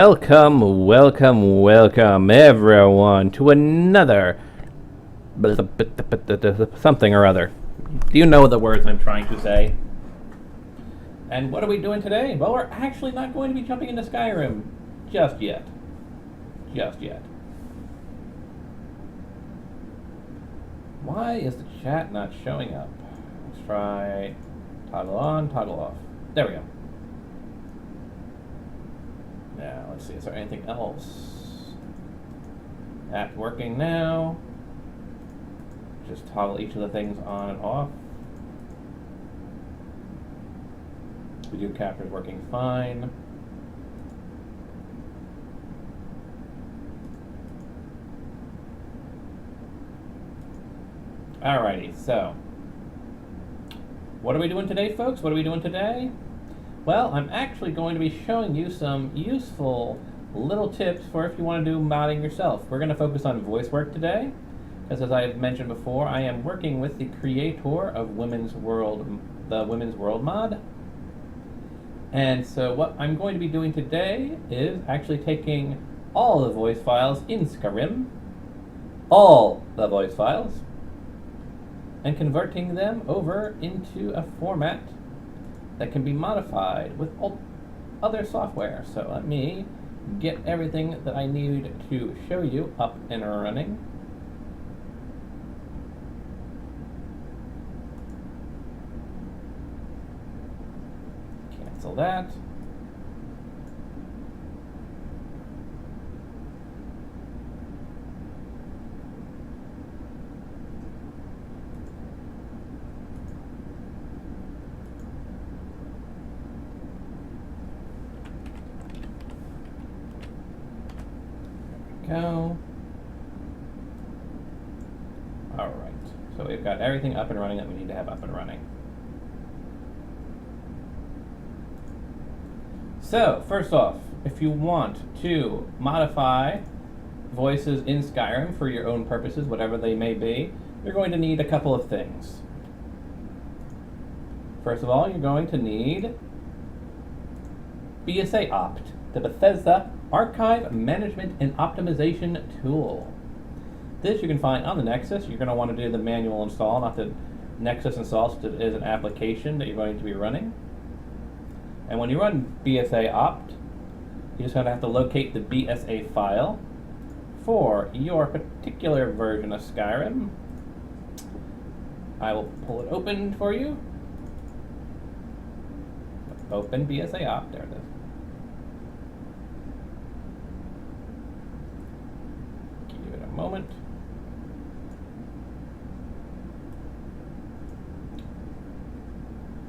Welcome, everyone, to another something or other. Do you know the words I'm trying to say? And what are we doing today? Well, we're actually not going to be jumping into Skyrim just yet. Just yet. Why is the chat not showing up? Let's try toggle on, toggle off. There we go. Now, let's see, is there anything else? App working now. Just toggle each of the things on and off. Video capture is working fine. Alrighty, so what are we doing today, folks? What are we doing today? Well, I'm actually going to be showing you some useful little tips for if you want to do modding yourself. We're going to focus on voice work today, because as I've mentioned before, I am working with the creator of the Women's World mod. And so what I'm going to be doing today is actually taking all the voice files in Skyrim, all the voice files, and converting them over into a format that can be modified with other software. So let me get everything that I need to show you up and running. Cancel that. Go. Alright, so we've got everything up and running that we need to have up and running. So, first off, if you want to modify voices in Skyrim for your own purposes, whatever they may be, you're going to need a couple of things. First of all, you're going to need BSA Opt, the Bethesda Archive Management and Optimization Tool. This you can find on the Nexus. You're going to want to do the manual install, not the Nexus install, since it is an application that you're going to be running. And when you run BSA Opt, you're just going to have to locate the BSA file for your particular version of Skyrim. I will pull it open for you. Open BSA Opt, there it is. Moment.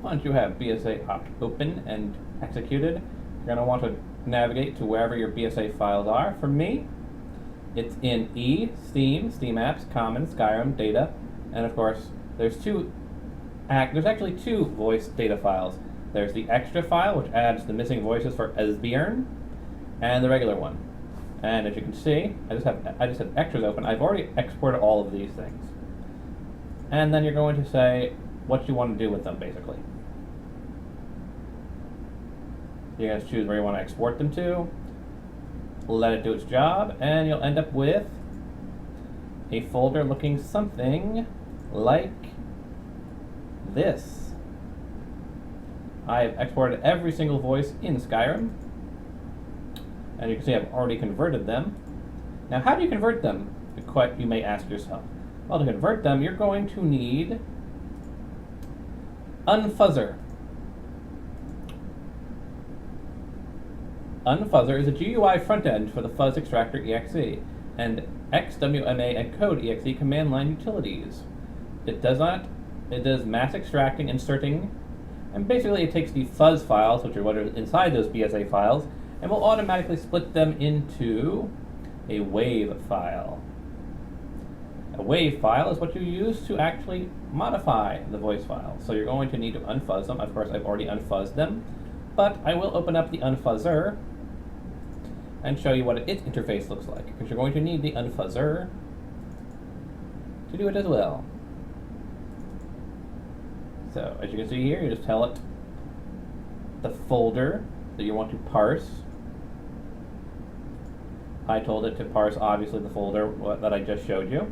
Once you have BSA Opt open and executed, you're going to want to navigate to wherever your BSA files are. For me, it's in E, Steam, Steam Apps, Common, Skyrim, Data, and of course, there's actually two voice data files. There's the extra file, which adds the missing voices for Esbjorn, and the regular one. And as you can see, I just have extras open. I've already exported all of these things. And then you're going to say what you want to do with them, basically. You're going to choose where you want to export them to, let it do its job, and you'll end up with a folder looking something like this. I've exported every single voice in Skyrim. And you can see I've already converted them. Now, how do you convert them? You may ask yourself. Well, to convert them, you're going to need Unfuzzer. Unfuzzer is a GUI front-end for the Fuzz Extractor exe and XWMA and Code exe command line utilities. It does mass extracting, inserting, and basically it takes the fuzz files, which are what are inside those BSA files, and will automatically split them into a WAV file. A WAV file is what you use to actually modify the voice file. So you're going to need to unfuzz them. Of course, I've already unfuzzed them, but I will open up the Unfuzzer and show you what its interface looks like, because you're going to need the Unfuzzer to do it as well. So as you can see here, you just tell it the folder that you want to parse, I told it to parse, obviously, the folder that I just showed you.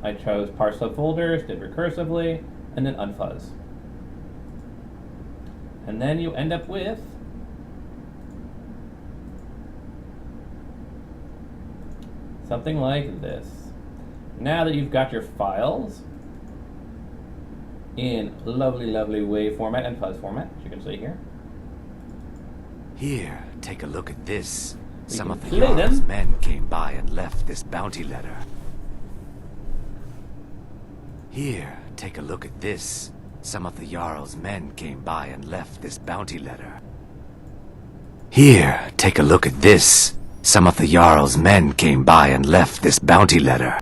I chose parse subfolders, did recursively, and then unfuzz. And then you end up with something like this. Now that you've got your files in lovely, lovely wave format and fuzz format, as you can see here. Here, take a look at this. Some of the play them. Jarl's men came by and left this bounty letter. Here, take a look at this. Some of the Jarl's men came by and left this bounty letter. Here, take a look at this. Some of the Jarl's men came by and left this bounty letter.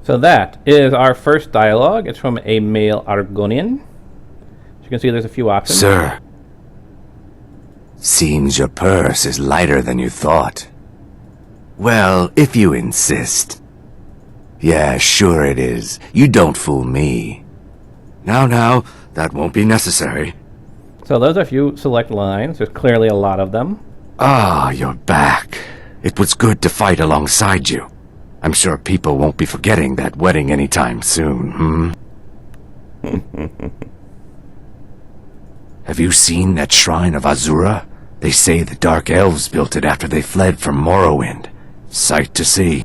So that is our first dialogue. It's from a male Argonian. As you can see, there's a few options. Sir, seems your purse is lighter than you thought. Well, if you insist. Yeah, sure it is. You don't fool me. Now, that won't be necessary. So those are a few select lines. There's clearly a lot of them. Ah, you're back. It was good to fight alongside you. I'm sure people won't be forgetting that wedding anytime soon, Have you seen that shrine of Azura? They say the Dark Elves built it after they fled from Morrowind. Sight to see.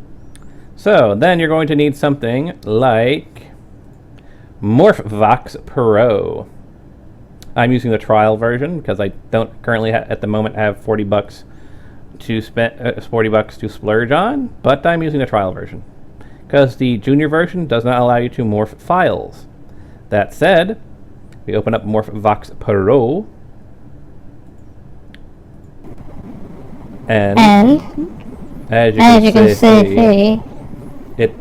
So then you're going to need something like MorphVox Pro. I'm using the trial version because I don't currently at the moment have $40 to spend, $40 to splurge on, but I'm using the trial version because the junior version does not allow you to morph files. That said, we open up MorphVox Pro, and as you can see, it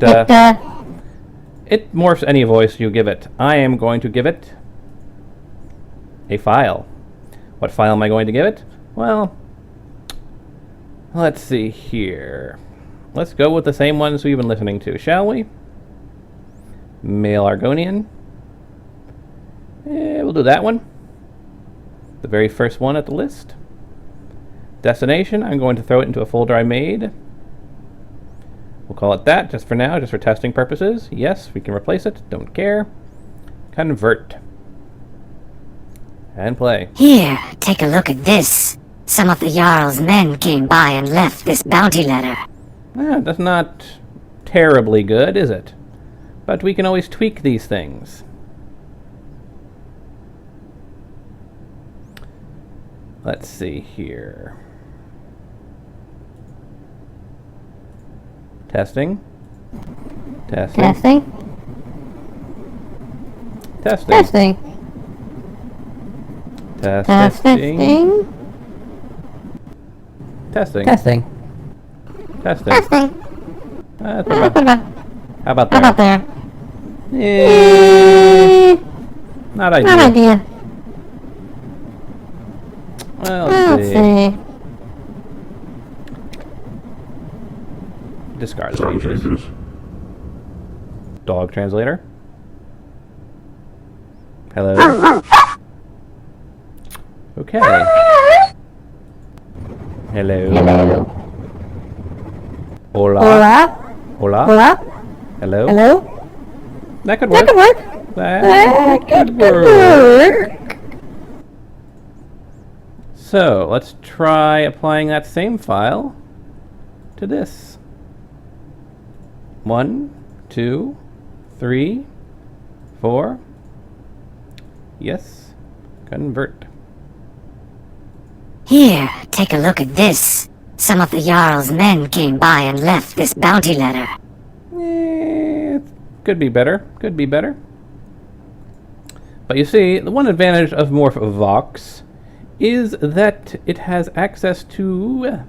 morphs any voice you give it. I am going to give it a file. What file am I going to give it? Well, let's see here. Let's go with the same ones we've been listening to, shall we? Male Argonian. We'll do that one. The very first one at the list. Destination, I'm going to throw it into a folder I made. We'll call it that just for now, just for testing purposes. Yes, we can replace it, don't care. Convert. And play. Here, take a look at this. Some of the Jarl's men came by and left this bounty letter. That's not terribly good, is it? But we can always tweak these things. Let's see here. Testing. Testing. Testing. Testing. Testing. Testing. Testing. Testing. Testing. Testing. Testing. That's What about, about, how about how about there? there? Not Not ideal. idea. Well, Let's see. Discard the pages. Dog translator. Hello. Okay. Hello. Hola. Hola. Hola. Hola. Hello. Hello. That could That work. could work. That could work. work. So let's try applying that same file to this. 1, 2, 3, 4. Yes. Convert. Here, take a look at this. Some of the Jarl's men came by and left this bounty letter. Could be better. Could be better. But you see, the one advantage of MorphVox is that it has access to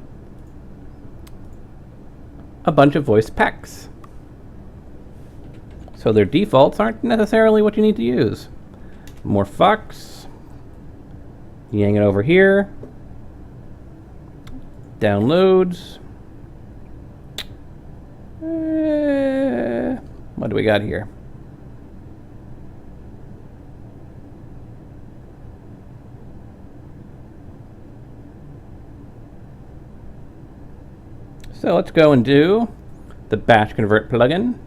a bunch of voice packs. So their defaults aren't necessarily what you need to use. MorphVox. Yang it over here. Downloads. What do we got here? So let's go and do the batch convert plugin.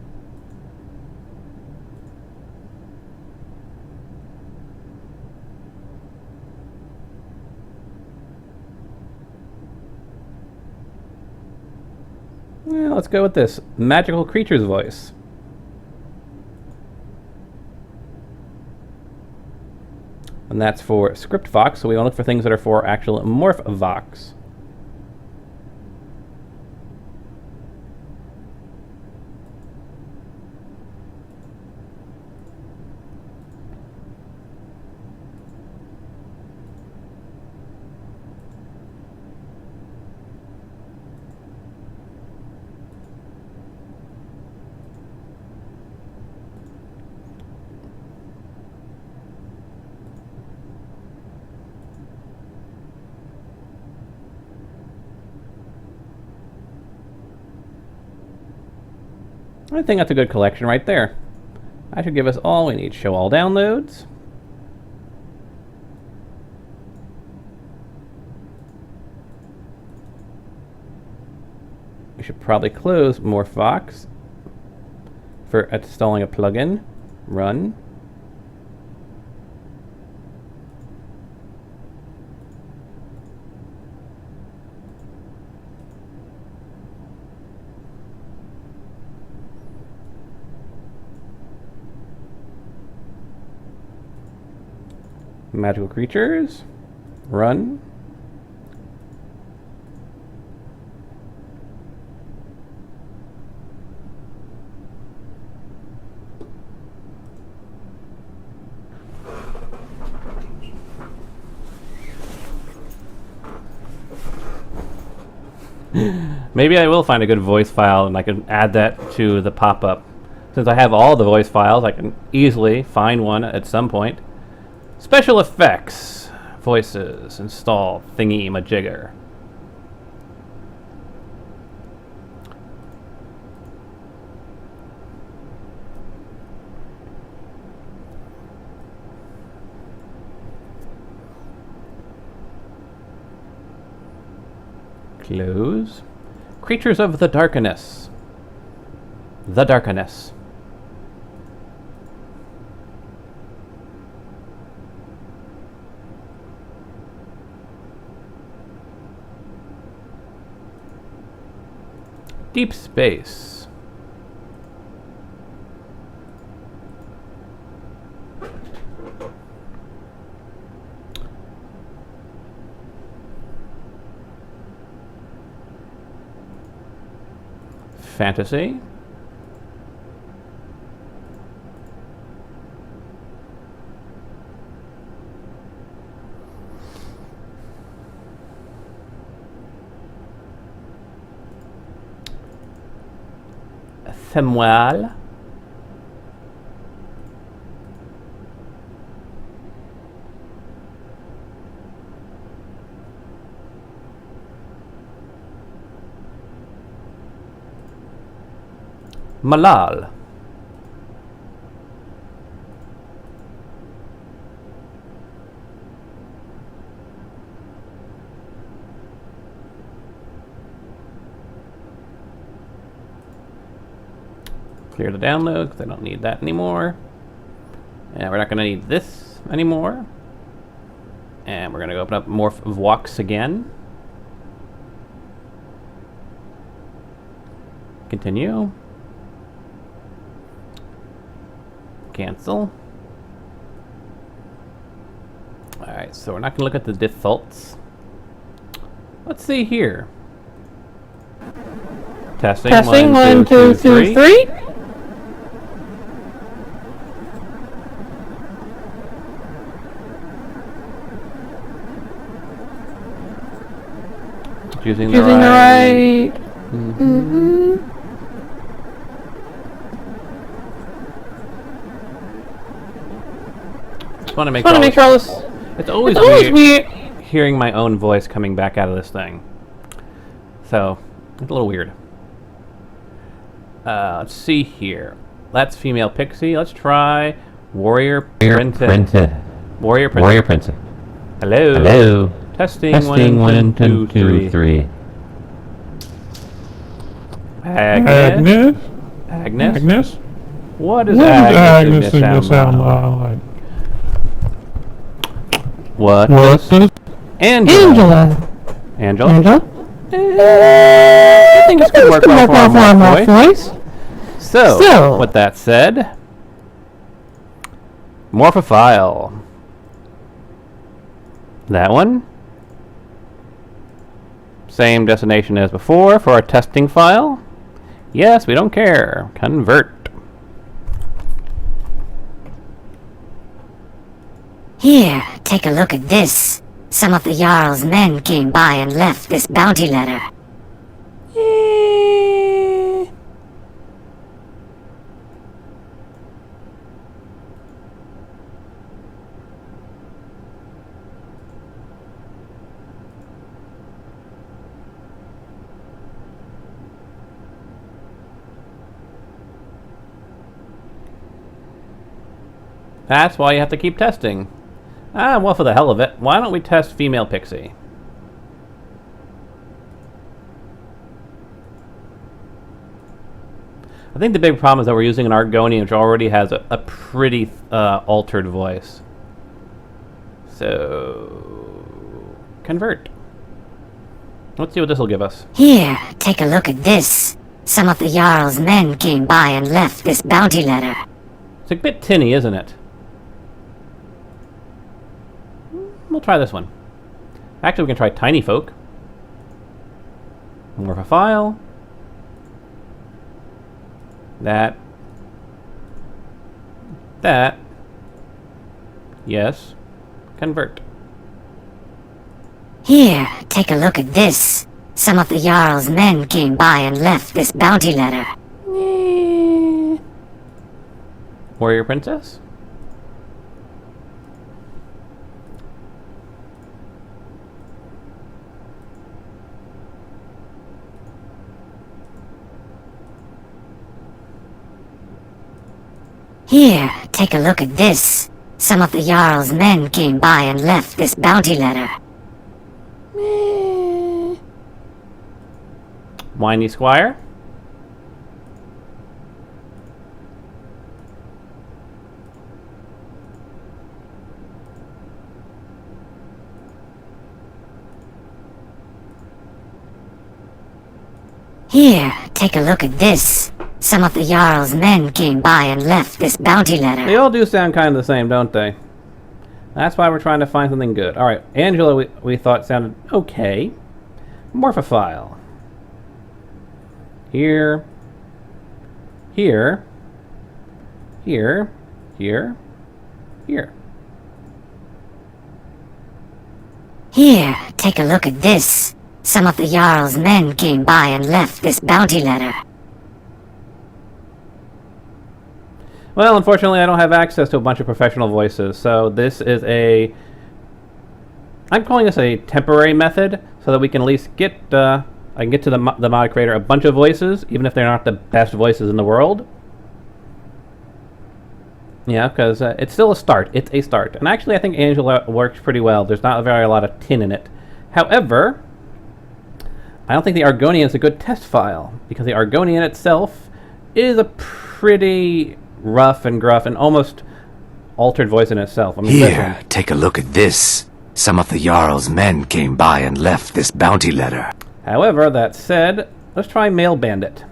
Yeah, let's go with this magical creature's voice. And that's for script Vox, so we want to look for things that are for actual morph Vox. I think that's a good collection right there. I should give us all we need. Show all downloads. We should probably close MorphVox for installing a plugin. Run. Magical creatures. Run. Maybe I will find a good voice file and I can add that to the pop-up. Since I have all the voice files, I can easily find one at some point. Special effects. Voices. Install thingy-majigger. Close. Creatures of the Darkness. The Darkness. Deep Space. Fantasy. Ephemeral. Malal. Clear the download because I don't need that anymore. And we're not going to need this anymore. And we're going to open up MorphVox again. Continue. Cancel. Alright, so we're not going to look at the defaults. Let's see here. Testing. Testing, 1, 2, 3. Choosing Using the right. Just want to make sure all this. It's always weird hearing my own voice coming back out of this thing. So, it's a little weird. Let's see here. That's female pixie. Let's try Warrior Princess. Warrior Princess. Hello. Testing, Testing 1, 2, 3. Agnes? Agnes? Agnes? Agnes? What is What does Agnes Agnes seem to sound like? What What does does Angela? Angela? Angela? I think it's gonna work well for our Morph voice. So, with that said, Morphophile. That one. Same destination as before for our testing file. Yes, we don't care. Convert. Here, take a look at this. Some of the Jarl's men came by and left this bounty letter. That's why you have to keep testing. Well, for the hell of it, why don't we test female pixie? I think the big problem is that we're using an Argonian which already has a pretty altered voice. So, convert. Let's see what this will give us. Here, take a look at this. Some of the Jarl's men came by and left this bounty letter. It's a bit tinny, isn't it? We'll try this one. Actually, we can try Tiny Folk. Morphophile. That. Yes. Convert. Here, take a look at this. Some of the Jarl's men came by and left this bounty letter. Warrior Princess? Here, take a look at this. Some of the Jarl's men came by and left this bounty letter. Whiny Squire? Here, take a look at this. Some of the Jarl's men came by and left this bounty letter. They all do sound kind of the same, don't they? That's why we're trying to find something good. Alright, Angela we thought sounded okay. Morphophile. Here. Here. Here. Here. Here. Here, take a look at this. Some of the Jarl's men came by and left this bounty letter. Well, unfortunately, I don't have access to a bunch of professional voices, so this is a... I'm calling this a temporary method, so that we can at least get, I can get to the mod creator a bunch of voices, even if they're not the best voices in the world. Yeah, because it's still a start. It's a start. And actually, I think Angela works pretty well. There's not a lot of tin in it. However, I don't think the Argonian is a good test file, because the Argonian itself is a pretty rough and gruff and almost altered voice in itself. I mean, Here, take a look at this. Some of the Jarl's men came by and left this bounty letter. However, that said, let's try Male Bandit.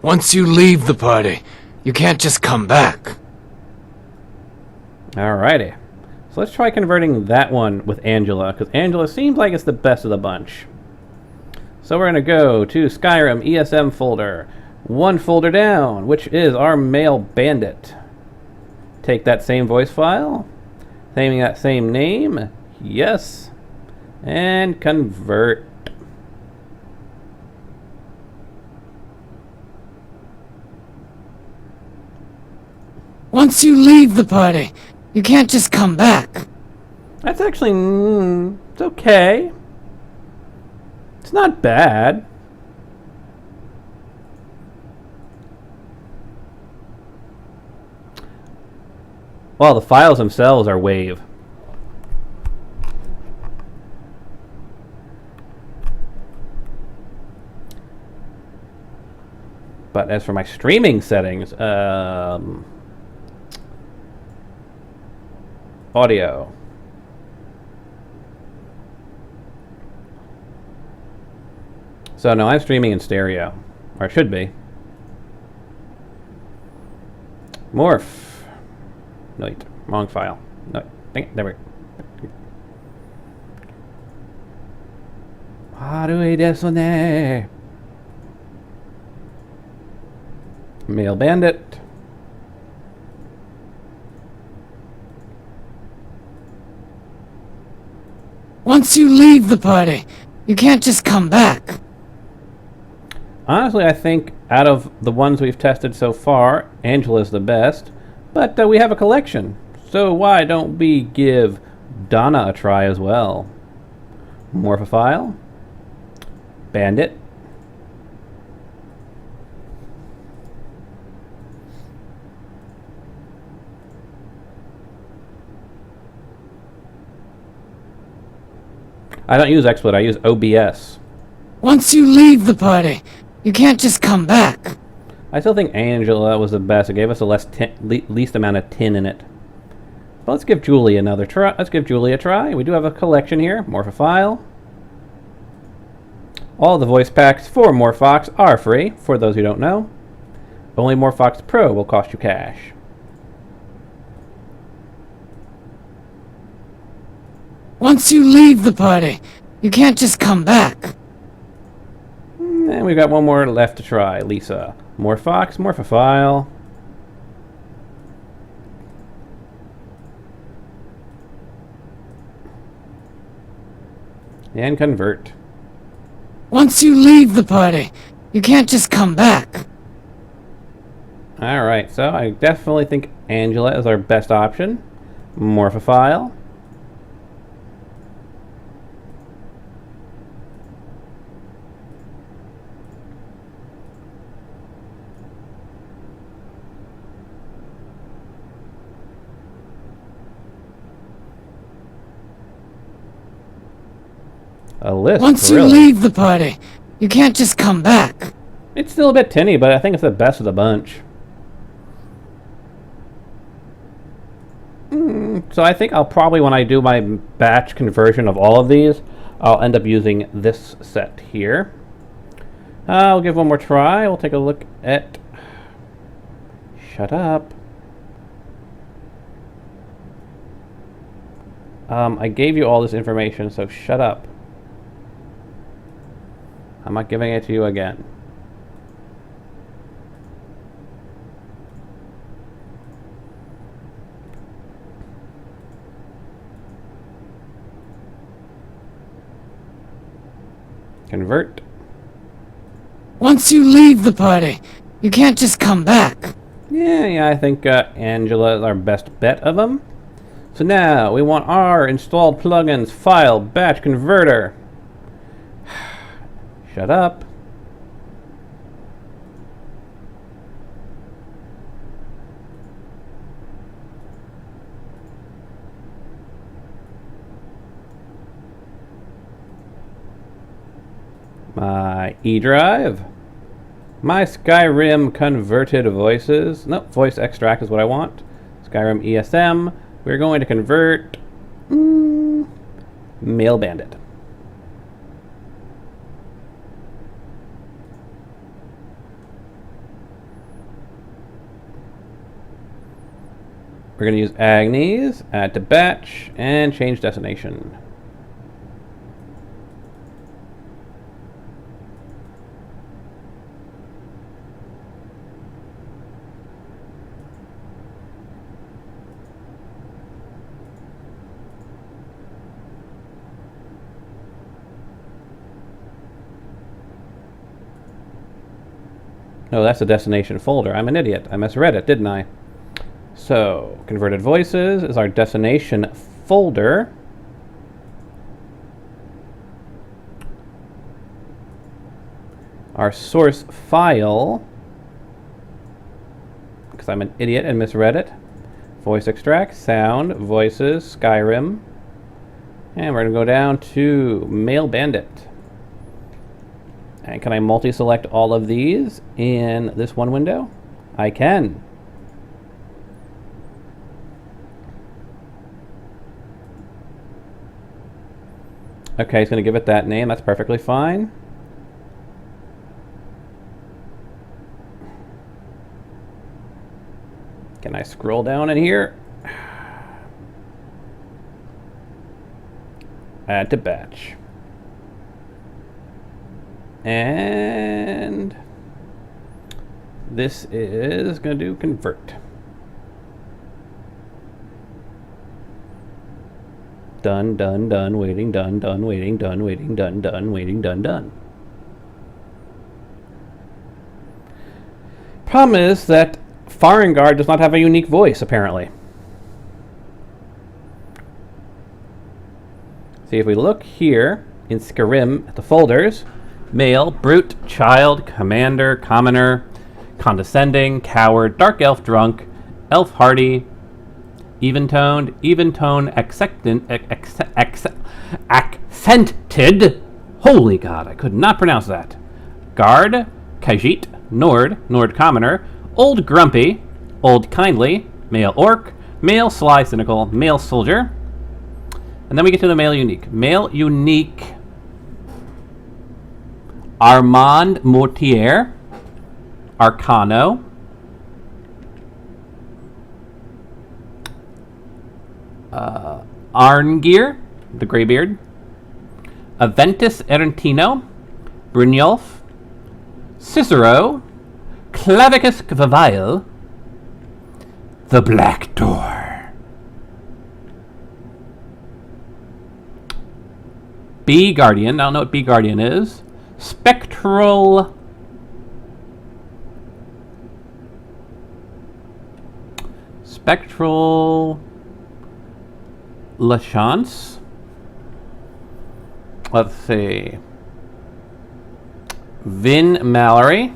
Once you leave the party, you can't just come back. Alrighty. So let's try converting that one with Angela, because Angela seems like it's the best of the bunch. So we're going to go to Skyrim ESM folder. One folder down, which is our Male Bandit. Take that same voice file, naming that same name, yes, and convert. Once you leave the party, you can't just come back. That's actually, it's okay. It's not bad. Well, the files themselves are WAV. But as for my streaming settings, audio. So no, I'm streaming in stereo, or it should be. Morph. No, wait, wrong file. No, dang it, there we go. Haru desone. Male bandit. Once you leave the party, you can't just come back. Honestly, I think out of the ones we've tested so far, Angela's the best. But we have a collection, so why don't we give Donna a try as well? Morphophile. Bandit. I don't use XSplit, I use OBS. Once you leave the party, you can't just come back. I still think Angela was the best. It gave us the least amount of tin in it. But let's give Julie another try. Let's give Julie a try. We do have a collection here. Morphophile. All the voice packs for Morphox are free, for those who don't know. Only Morphox Pro will cost you cash. Once you leave the party, you can't just come back. And we've got one more left to try. Lisa. Morphox, Morphophile. And convert. Once you leave the party, you can't just come back. Alright, so I definitely think Angela is our best option. Morphophile. A list. Once you really. leave the party, you can't just come back. It's still a bit tinny, but I think it's the best of the bunch. So I think I'll probably, when I do my batch conversion of all of these, I'll end up using this set here. I'll give one more try. We'll take a look at... Shut up. I gave you all this information, so shut up. I'm not giving it to you again. Convert. Once you leave the party, you can't just come back. Yeah, I think Angela is our best bet of them. So now, we want our installed plugins file batch converter. Shut up. My E drive. My Skyrim converted voices. Nope, voice extract is what I want. Skyrim ESM. We're going to convert Male Bandit. We're going to use Agnes, add to batch, and change destination. No, that's the destination folder. I'm an idiot. I misread it, didn't I? So, converted voices is our destination folder. Our source file, because I'm an idiot and misread it. Voice extract, sound, voices, Skyrim. And we're going to go down to Male Bandit. And can I multi-select all of these in this one window? I can. Okay, it's going to give it that name. That's perfectly fine. Can I scroll down in here? Add to batch. And this is going to do convert. Done, done, done, waiting, done, done, waiting, done, waiting, done, done, waiting, done, done. Problem is that Farengar does not have a unique voice, apparently. See, if we look here in Skyrim at the folders, male, brute, child, commander, commoner, condescending, coward, dark elf, drunk, elf hardy, even-toned, even-tone, accented. Holy God, I could not pronounce that. Guard, Khajiit, Nord commoner, old grumpy, old kindly, male orc, male sly cynical, male soldier. And then we get to the male unique. Male unique, Armand Mortier, Arcano, Arngir, the Greybeard, Aventus Erentino, Brynjolf, Cicero, Clavicus Vavile, the Black Door, Bee Guardian, I don't know what Bee Guardian is, Spectral Lachance. Let's see. Delvin Mallory.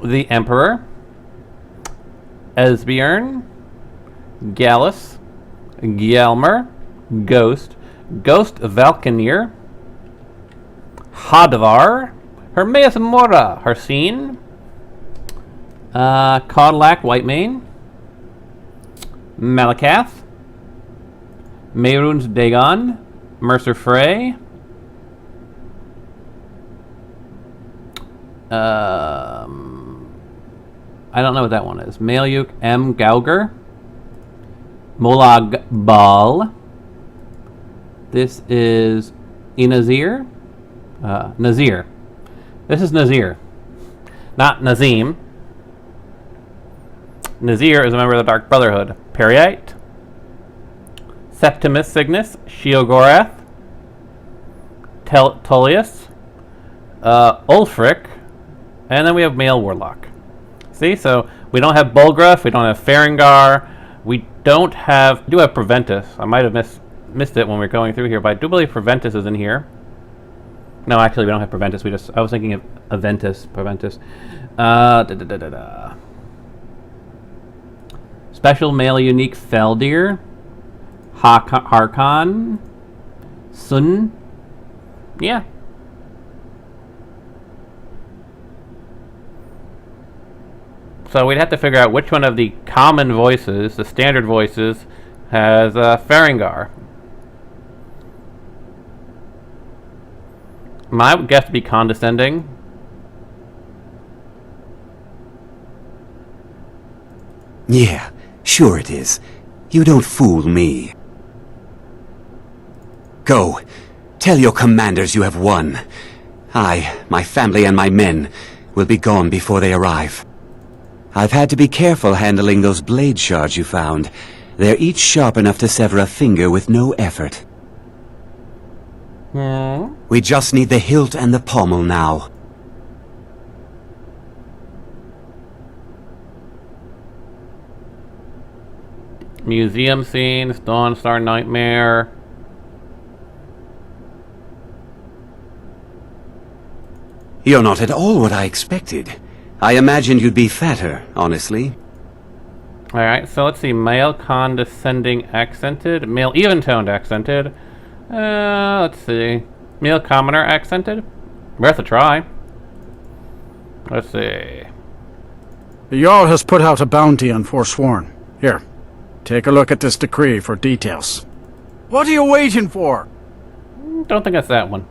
The Emperor. Esbjörn. Gallus. Gelmer. Ghost Valkenir. Hadvar. Hermaeus Mora. Harsine. Codlac Whitemane. Malakath. Mehrunes Dagon. Mercer Frey. I don't know what that one is. Maelyuk M. Gauger. Molag Bal. This is Inazir. Nazir. This is Nazir. Not Nazim. Nazir is a member of the Dark Brotherhood. Periite. Septimus Cygnus. Sheogorath. Tullius. Ulfric. And then we have male warlock. See, so we don't have Bulgruff, we don't have Farengar, we do have Preventus. I might have missed it when we were going through here, but I do believe Preventus is in here. No, actually we don't have Preventus, I was thinking of Preventus. Special male unique Feldir, Harkon, Sun, yeah. So we'd have to figure out which one of the common voices, the standard voices, has Farengar. My guess would be condescending. Yeah, sure it is. You don't fool me. Go. Tell your commanders you have won. I, my family and my men, will be gone before they arrive. I've had to be careful handling those blade shards you found. They're each sharp enough to sever a finger with no effort. We just need the hilt and the pommel now. Museum scenes, Dawnstar Nightmare. You're not at all what I expected. I imagined you'd be fatter, honestly. Alright, so let's see. Male condescending accented. Male even toned accented. Let's see. Male commoner accented. Worth a try. Let's see. The Jarl has put out a bounty on Forsworn. Here, take a look at this decree for details. What are you waiting for? Don't think it's that one.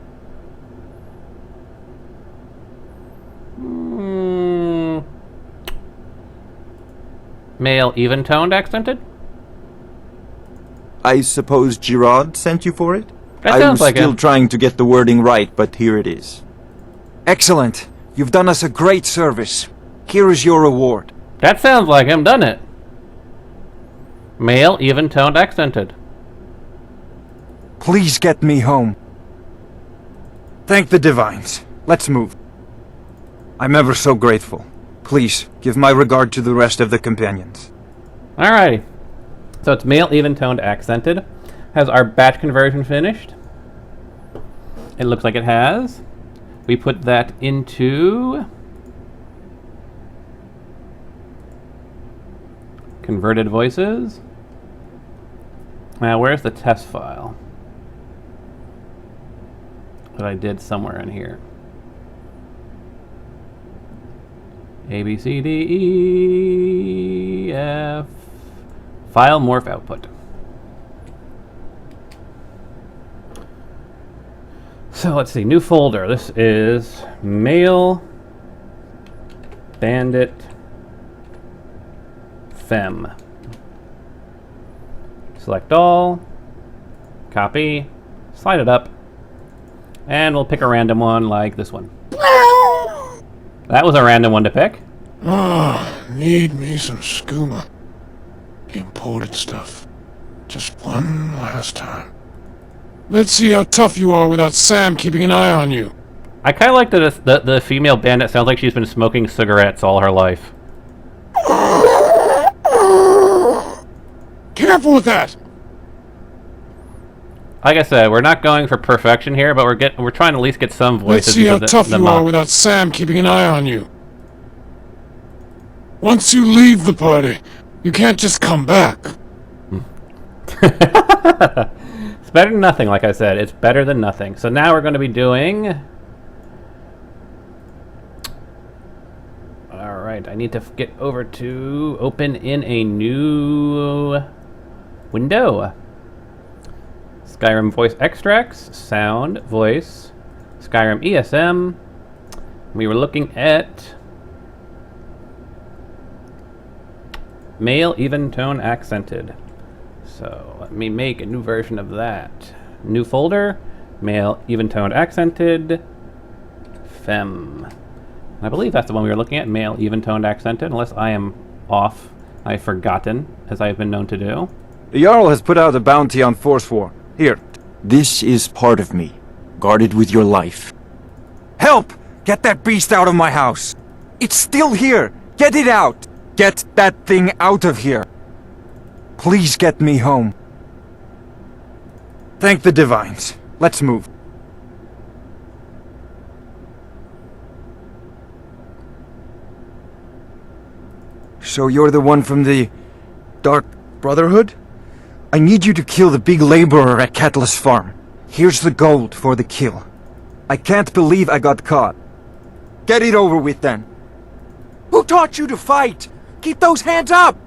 Male even toned accented? I suppose Girard sent you for it? That I sounds was like still him. trying to get the wording right, but here it is. Excellent. You've done us a great service. Here is your reward. That sounds like him, doesn't it? Male even toned accented. Please get me home. Thank the divines. Let's move. I'm ever so grateful. Please, give my regard to the rest of the companions. Alrighty. So it's male even toned accented. Has our batch conversion finished? It looks like it has. We put that into converted voices. Now, where's the test file that I did somewhere in here? A, B, C, D, E, F. File morph output. So let's see, new folder. This is male bandit fem. Select all, copy, slide it up, and we'll pick a random one like this one. That was a random one to pick. Need me some skooma. Imported stuff. Just one last time. Let's see how tough you are without Sam keeping an eye on you. I kind of like that the female bandit sounds like she's been smoking cigarettes all her life. Careful with that! Like I said, we're not going for perfection here, but we're trying to at least get some voices. Let's see how because tough the you are without Sam keeping an eye on you. Once you leave the party, you can't just come back. It's better than nothing, like I said. It's better than nothing. So now we're going to be doing... Alright, I need to get over to open in a new window. Skyrim voice extracts, sound, voice, Skyrim ESM. We were looking at male even tone accented. So let me make a new version of that. New folder, male even toned accented, fem. I believe that's the one we were looking at, male even toned accented, unless I am off. I've forgotten, as I've been known to do. The Jarl has put out a bounty on Forsworn. Here. This is part of me. Guard it with your life. Help! Get that beast out of my house! It's still here! Get it out! Get that thing out of here! Please get me home. Thank the divines. Let's move. So you're the one from the Dark Brotherhood? I need you to kill the big laborer at Catalyst Farm. Here's the gold for the kill. I can't believe I got caught. Get it over with then. Who taught you to fight? Keep those hands up!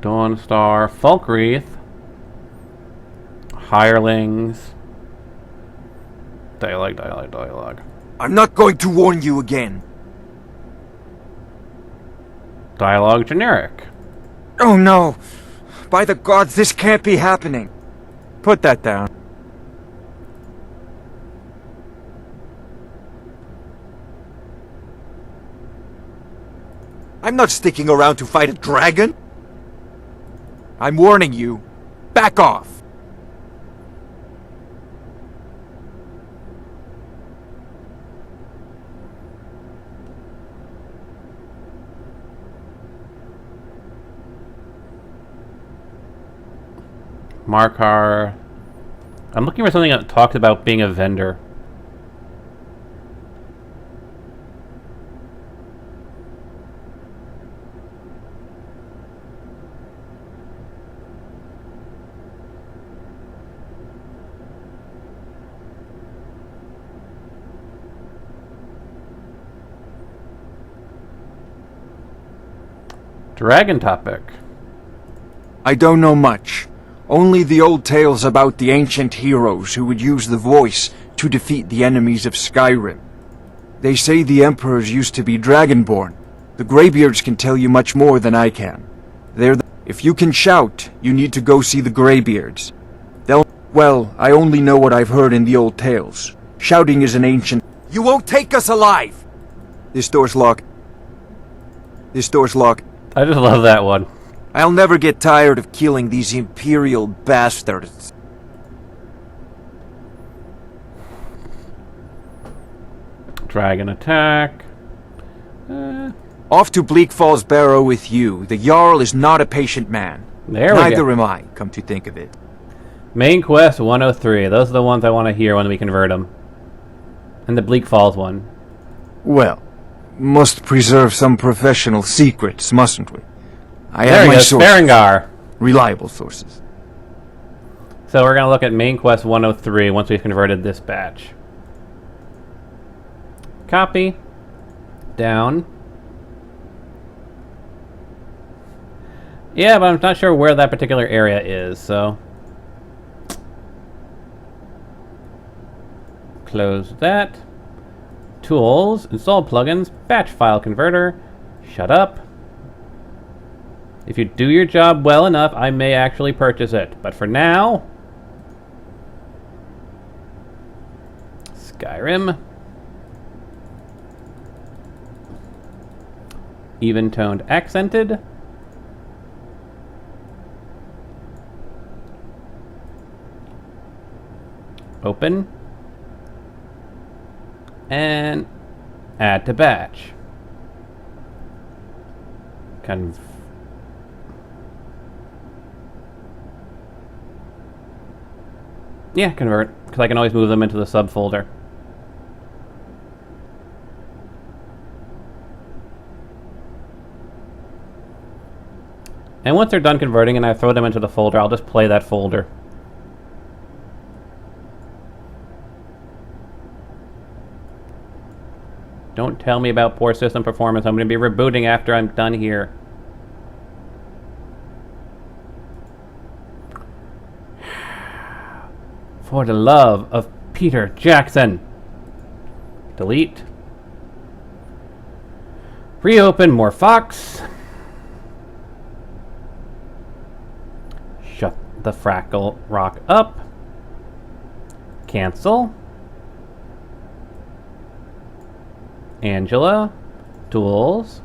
Dawnstar, Falkreath, Hirelings, dialogue. I'm not going to warn you again. Dialogue generic. Oh no! By the gods, this can't be happening. Put that down. I'm not sticking around to fight a dragon. I'm warning you. Back off. Markar. I'm looking for something that talks about being a vendor. Dragon topic. I don't know much. Only the old tales about the ancient heroes who would use the voice to defeat the enemies of Skyrim. They say the emperors used to be dragonborn. The Greybeards can tell you much more than I can. If you can shout, you need to go see the Greybeards. Well, I only know what I've heard in the old tales. Shouting is an ancient... You won't take us alive! This door's locked. This door's locked. I just love that one. I'll never get tired of killing these imperial bastards. Dragon attack. Off to Bleak Falls Barrow with you. The Jarl is not a patient man. There we Neither go. am I, come to think of it. Main quest 103. Those are the ones I want to hear when we convert them. And the Bleak Falls one. Well, must preserve some professional secrets, mustn't we? I There have we my go. sources. Sparengar. Reliable sources. So we're going to look at main quest 103 once we've converted this batch. Copy. Down. Yeah, but I'm not sure where that particular area is, so... Close that. Tools. Install plugins. Batch file converter. Shut up. If you do your job well enough, I may actually purchase it. But for now... Skyrim. Even-toned accented. Open. And add to batch. Yeah, convert, because I can always move them into the subfolder. And once they're done converting and I throw them into the folder, I'll just play that folder. Don't tell me about poor system performance. I'm going to be rebooting after I'm done here. For the love of Peter Jackson. Delete. Reopen more Fox. Shut the Frackle Rock up. Cancel. Angela. Tools.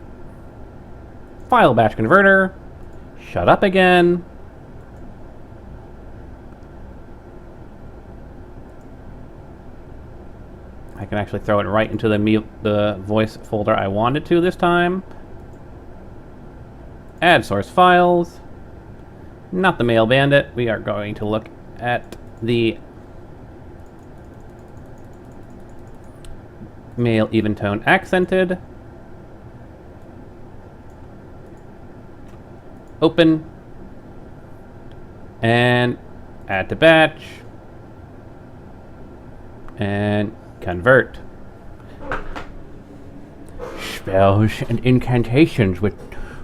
File batch converter. Shut up again. I can actually throw it right into the voice folder I wanted to this time. Add source files. Not the Mail Bandit. We are going to look at the Mail Eventone Accented. Open. And add to batch. And convert. Spells and incantations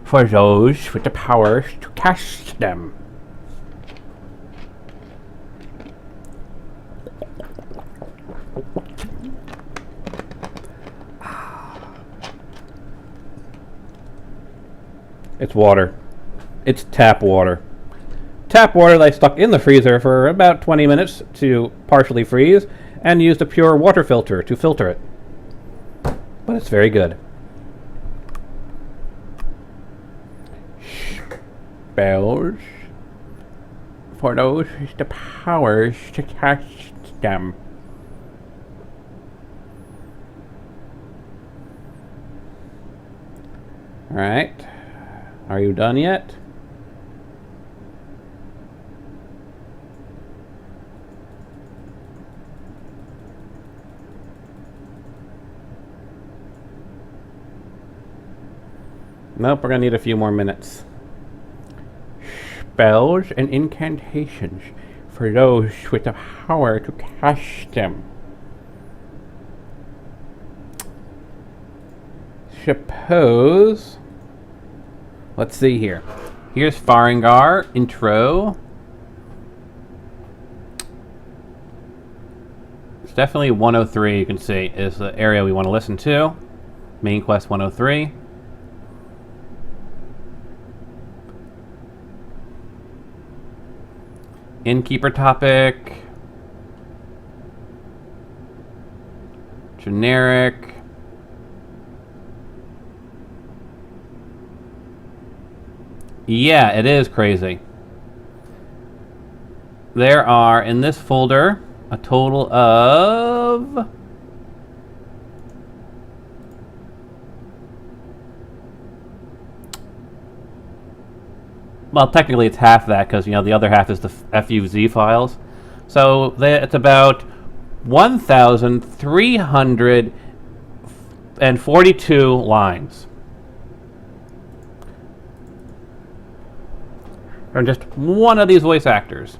for those with the powers to cast them. It's water. It's tap water. Tap water that I stuck in the freezer for about 20 minutes to partially freeze and used a pure water filter to filter it. But it's very good. Spells for those with the powers to cast them. Alright. Are you done yet? Nope, we're gonna need a few more minutes. Spells and incantations for those with the power to cast them. Suppose... let's see here. Here's Farengar intro. It's definitely 103, you can see, is the area we want to listen to. Main quest 103. Innkeeper topic. Generic. Yeah, it is crazy. There are, in this folder, a total of... Well, technically it's half that, because, you know, the other half is the FUZ files. So it's about 1,342 lines. From just one of these voice actors.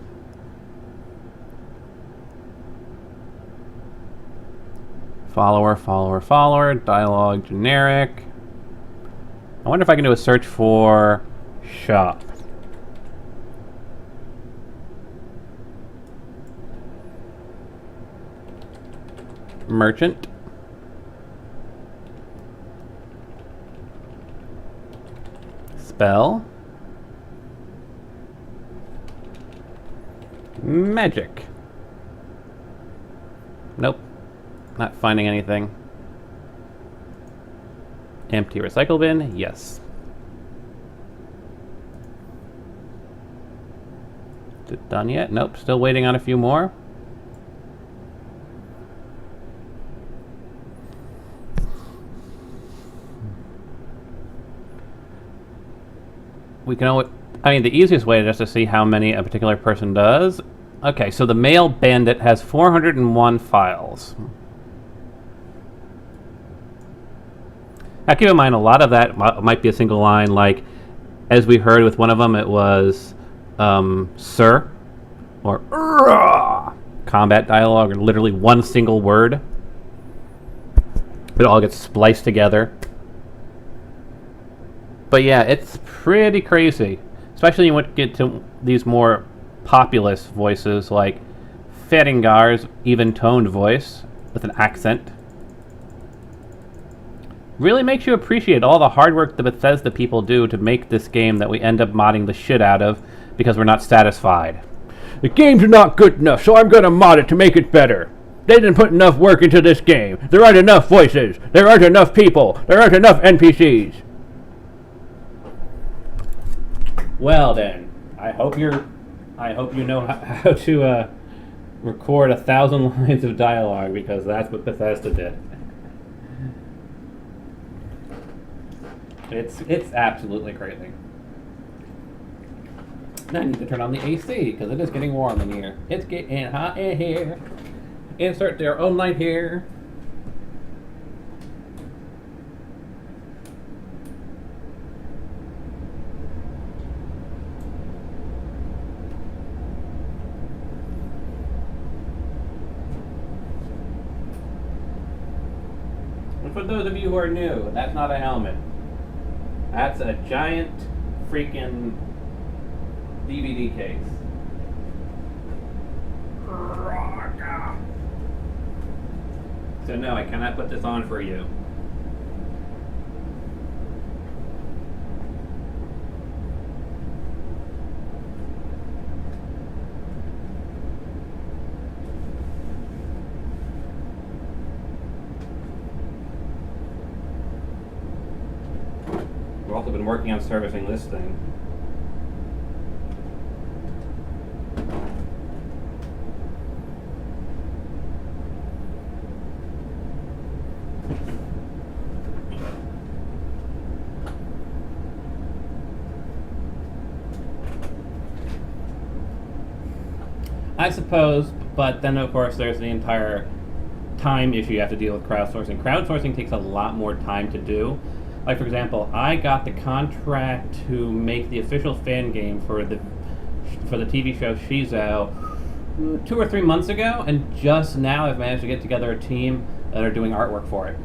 Follower, follower, follower, dialogue, generic. I wonder if I can do a search for shop. Merchant. Spell. Magic. Nope. Not finding anything. Empty recycle bin. Yes. Is it done yet? Nope. Still waiting on a few more. We can always, I mean, the easiest way is just to see how many a particular person does. Okay, so the male bandit has 401 files. Now keep in mind, a lot of that might be a single line, like, as we heard with one of them, it was, sir, or combat dialogue, or literally one single word. It all gets spliced together. But yeah, it's pretty crazy. Especially when you get to these more populous voices like Farengar's even-toned voice with an accent. Really makes you appreciate all the hard work the Bethesda people do to make this game that we end up modding the shit out of because we're not satisfied. The game's not good enough, so I'm gonna mod it to make it better. They didn't put enough work into this game. There aren't enough voices. There aren't enough people. There aren't enough NPCs. Well then, I hope you know how to record 1,000 lines of dialogue, because that's what Bethesda did. It's absolutely crazy. Now I need to turn on the AC because it is getting warm in here. It's getting hot in here. Insert their own light here. And for those of you who are new, that's not a helmet. That's a giant freaking DVD case. So no, I cannot put this on for you. We've also been working on servicing this thing. I suppose, but then of course there's the entire time issue you have to deal with crowdsourcing. Crowdsourcing takes a lot more time to do. Like, for example, I got the contract to make the official fan game for the TV show Shizo 2 or 3 months ago, and just now I've managed to get together a team that are doing artwork for it.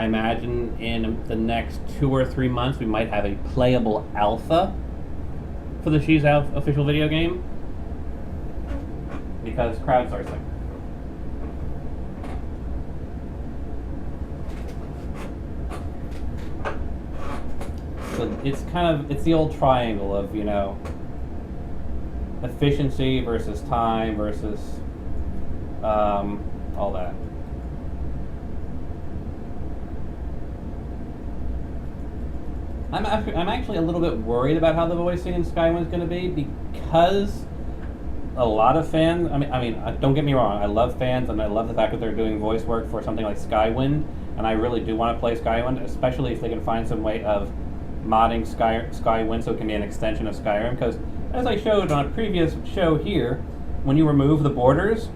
I imagine in the next 2 or 3 months we might have a playable alpha for the She's Out official video game. Because crowdsourcing. So it's it's the old triangle of, you know, efficiency versus time versus all that. I'm actually a little bit worried about how the voicing in Skywind's going to be, because a lot of fans. I mean, don't get me wrong. I love fans, and I love the fact that they're doing voice work for something like Skywind, and I really do want to play Skywind, especially if they can find some way of modding Skywind so it can be an extension of Skyrim. Because as I showed on a previous show here, when you remove the borders,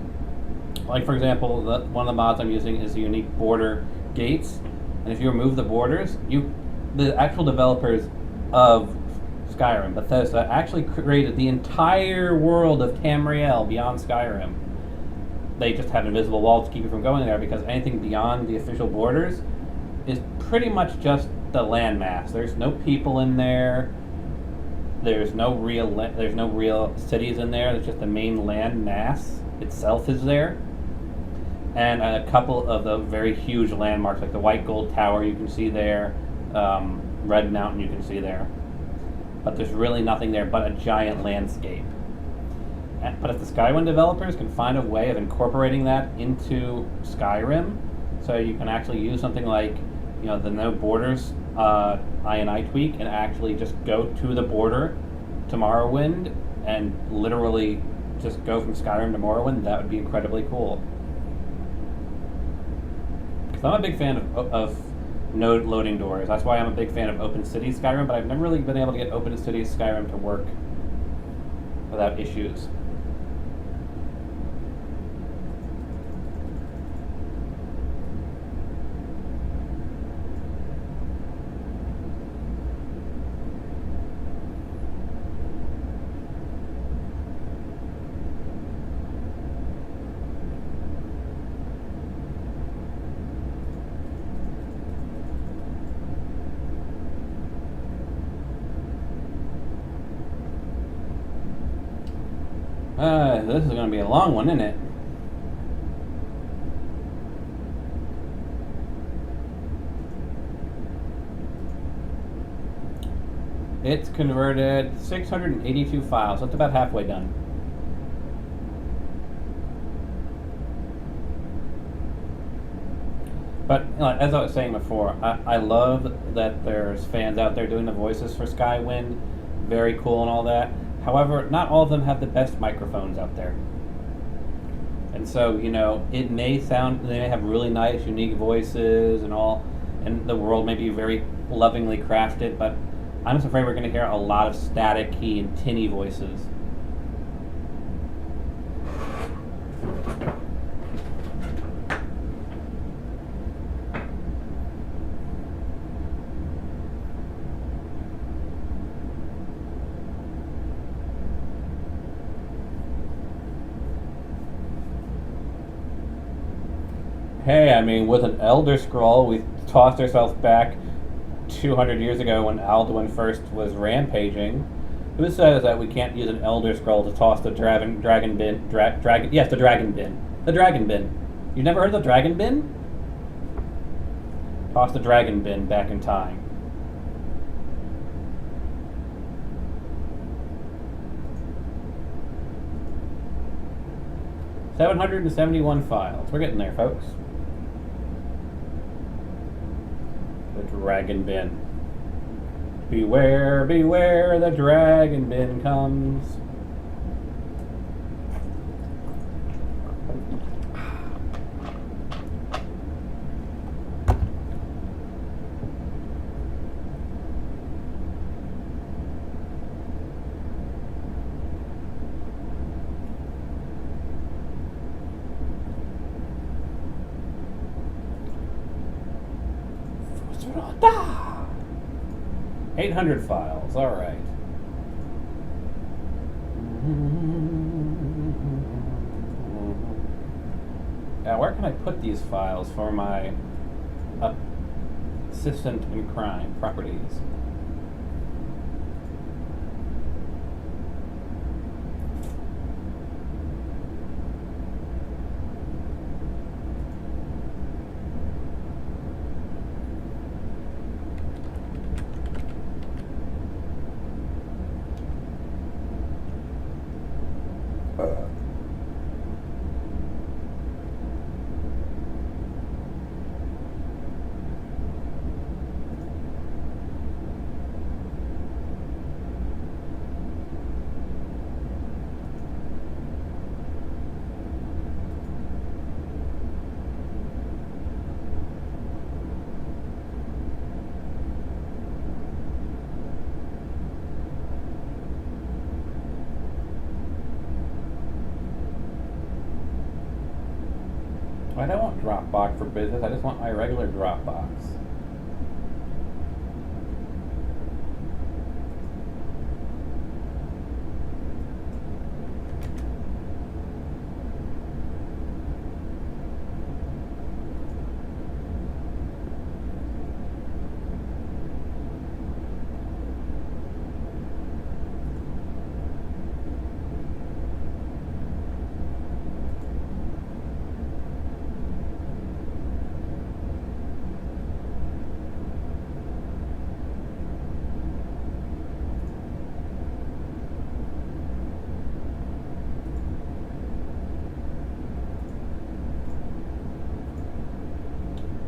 like for example, one of the mods I'm using is the unique border gates, and if you remove the borders, the actual developers of Skyrim, Bethesda, actually created the entire world of Tamriel beyond Skyrim. They just have invisible walls to keep you from going there, because anything beyond the official borders is pretty much just the landmass. There's no people in there. There's no real cities in there. There's just the main land mass itself is there, and a couple of the very huge landmarks like the White Gold Tower you can see there. Red Mountain you can see there, but there's really nothing there but a giant landscape. But if the Skywind developers can find a way of incorporating that into Skyrim, so you can actually use something like, you know, the no borders INI tweak, and actually just go to the border to Morrowind and literally just go from Skyrim to Morrowind, that would be incredibly cool. Because I'm a big fan of node loading doors. That's why I'm a big fan of Open City Skyrim, but I've never really been able to get Open City Skyrim to work without issues. This is going to be a long one, isn't it? It's converted 682 files. That's about halfway done. But as I was saying before, I love that there's fans out there doing the voices for Skywind. Very cool and all that. However, not all of them have the best microphones out there. And so, you know, they may have really nice, unique voices and all, and the world may be very lovingly crafted, but I'm just afraid we're going to hear a lot of staticky and tinny voices. Hey, I mean, with an Elder Scroll, we tossed ourselves back 200 years ago when Alduin first was rampaging. Who says that we can't use an Elder Scroll to toss the dragon bin? Yes, the dragon bin. The dragon bin. You've never heard of the dragon bin? Toss the dragon bin back in time. $771 files. We're getting there, folks. The dragon bin. Beware, beware, the dragon bin comes. Ah! 800 files, alright. Now, where can I put these files for my assistant in crime properties. I don't want Dropbox for business, I just want my regular Dropbox.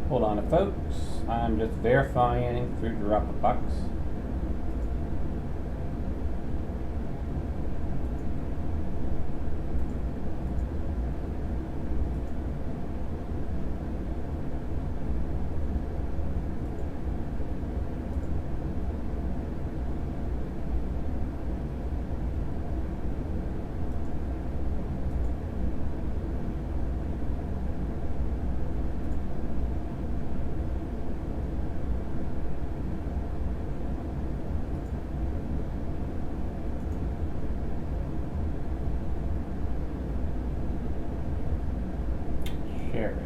Hold on, folks. I'm just verifying through Dropbox. Sharing.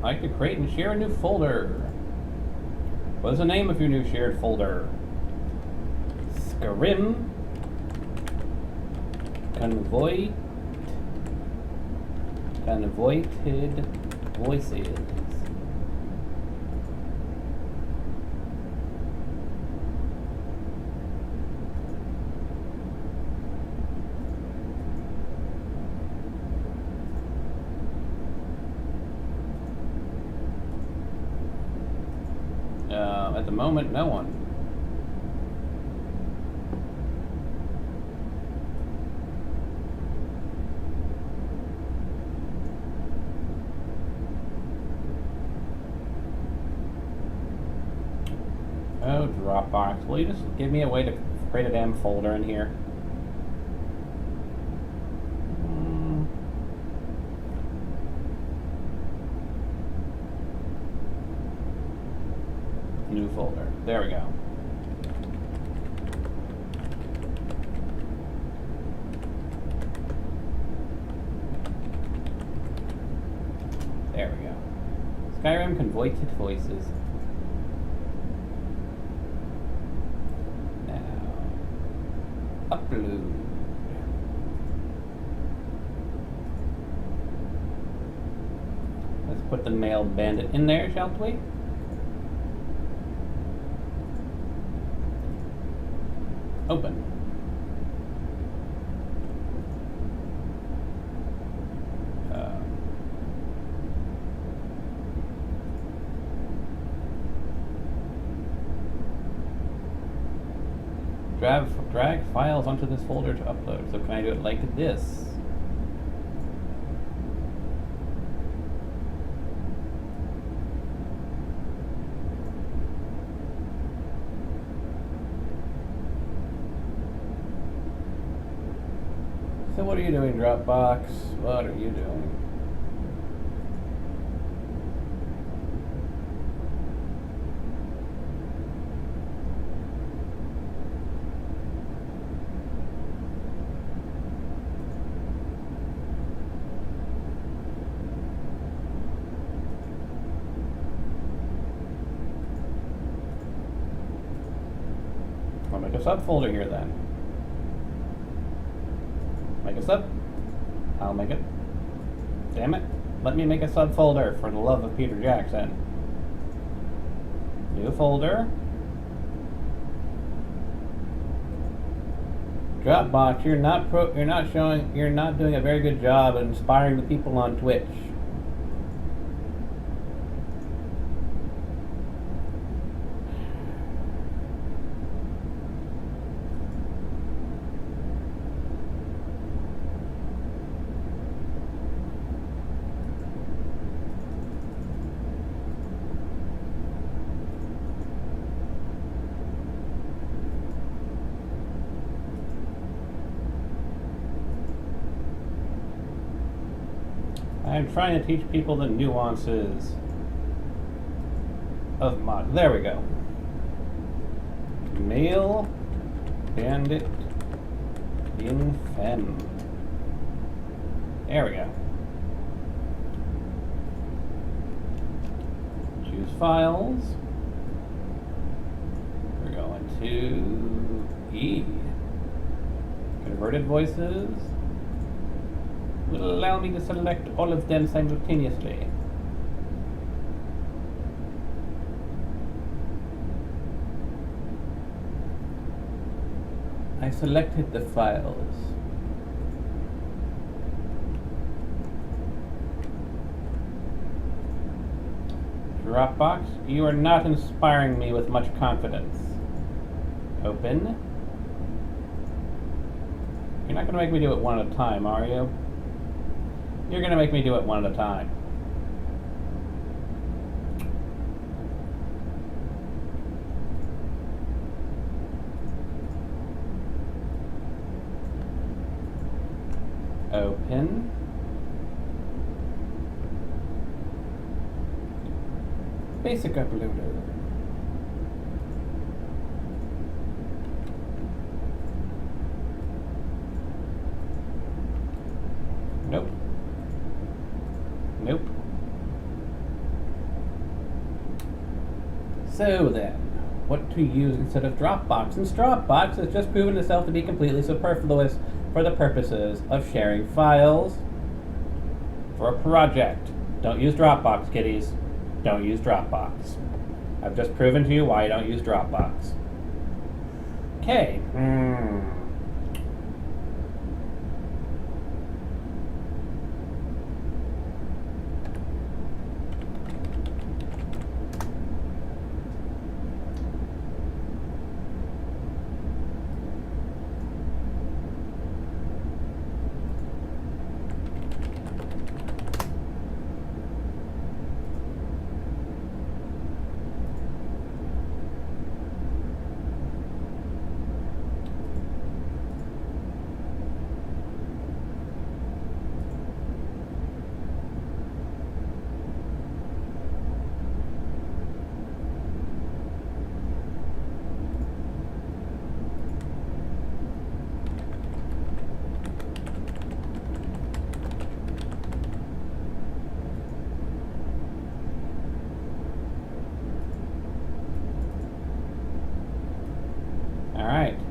I like to create and share a new folder. What is the name of your new shared folder? Skyrim Convoited Voices. At the moment, no one. Oh, Dropbox. Will you just give me a way to create a damn folder in here? New folder. There we go. There we go. Skyrim Convoited Voices. Upload. Let's put the male bandit in there, shall we? Open. Drag files onto this folder to upload. So can I do it like this? So what are you doing, Dropbox? What are you doing? a subfolder here then. Make a sub. I'll make it. Damn it. Let me make a subfolder for the love of Peter Jackson. New folder. Dropbox, you're not doing a very good job of inspiring the people on Twitch. I'm trying to teach people the nuances of mod. There we go. Male Bandit Infam. There we go. Choose files. We're going to E. Converted voices will allow me to select all of them simultaneously. I selected the files. Dropbox, you are not inspiring me with much confidence. Open. You're not going to make me do it one at a time, are you? You're going to make me do it one at a time. Open. Basic uploader. Nope. Nope. So then, what to use instead of Dropbox? Since Dropbox has just proven itself to be completely superfluous for the purposes of sharing files for a project. Don't use Dropbox, kiddies. Don't use Dropbox. I've just proven to you why I don't use Dropbox. Okay.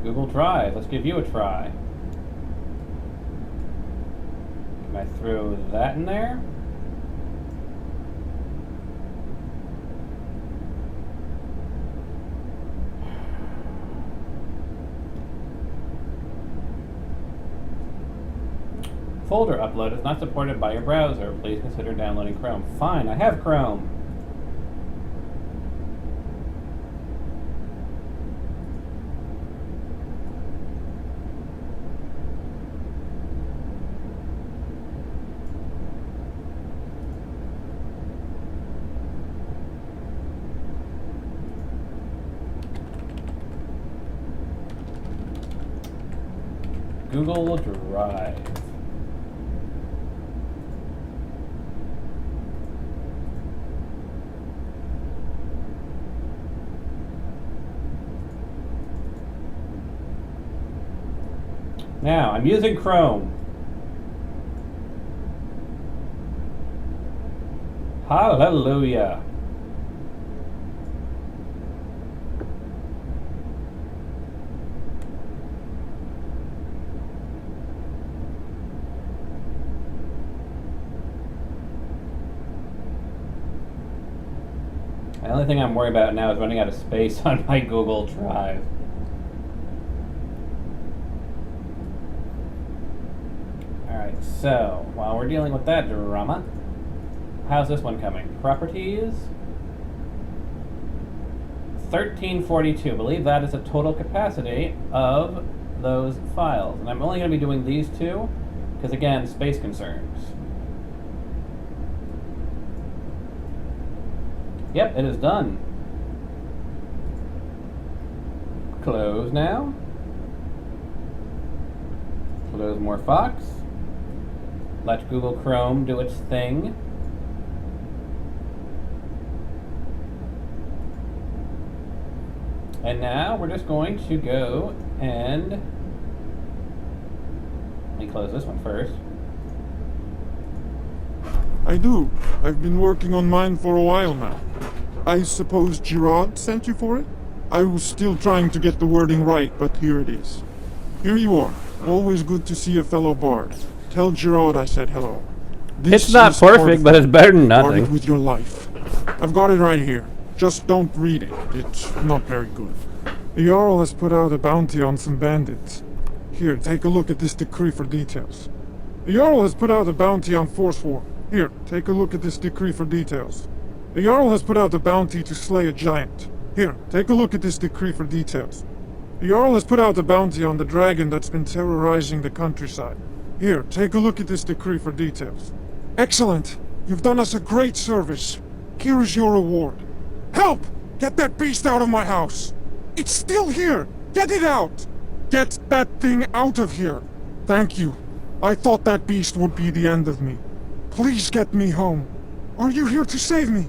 Google Drive, let's give you a try. Can I throw that in there? Folder upload is not supported by your browser. Please consider downloading Chrome. Fine, I have Chrome. Google Drive. Now, I'm using Chrome. Hallelujah. The only thing I'm worried about now is running out of space on my Google Drive. Alright, so while we're dealing with that drama, how's this one coming? Properties? 1342. I believe that is the total capacity of those files. And I'm only going to be doing these two, because again, space concerns. Yep, it is done. Close now. Close more Fox. Let Google Chrome do its thing. And now we're just going to go and let me close this one first. I do. I've been working on mine for a while now. I suppose Gerard sent you for it? I was still trying to get the wording right, but here it is. Here you are. Always good to see a fellow bard. Tell Gerard I said hello. This It's not is part perfect, of but it's better than Guard it nothing. with your life. I've got it right here. Just don't read it. It's not very good. The Jarl has put out a bounty on some bandits. Here, take a look at this decree for details. The Jarl has put out a bounty on Forsworn. Here, take a look at this decree for details. The Jarl has put out a bounty to slay a giant. Here, take a look at this decree for details. The Jarl has put out a bounty on the dragon that's been terrorizing the countryside. Here, take a look at this decree for details. Excellent! You've done us a great service. Here is your reward. Help! Get that beast out of my house! It's still here! Get it out! Get that thing out of here! Thank you. I thought that beast would be the end of me. Please get me home. Are you here to save me?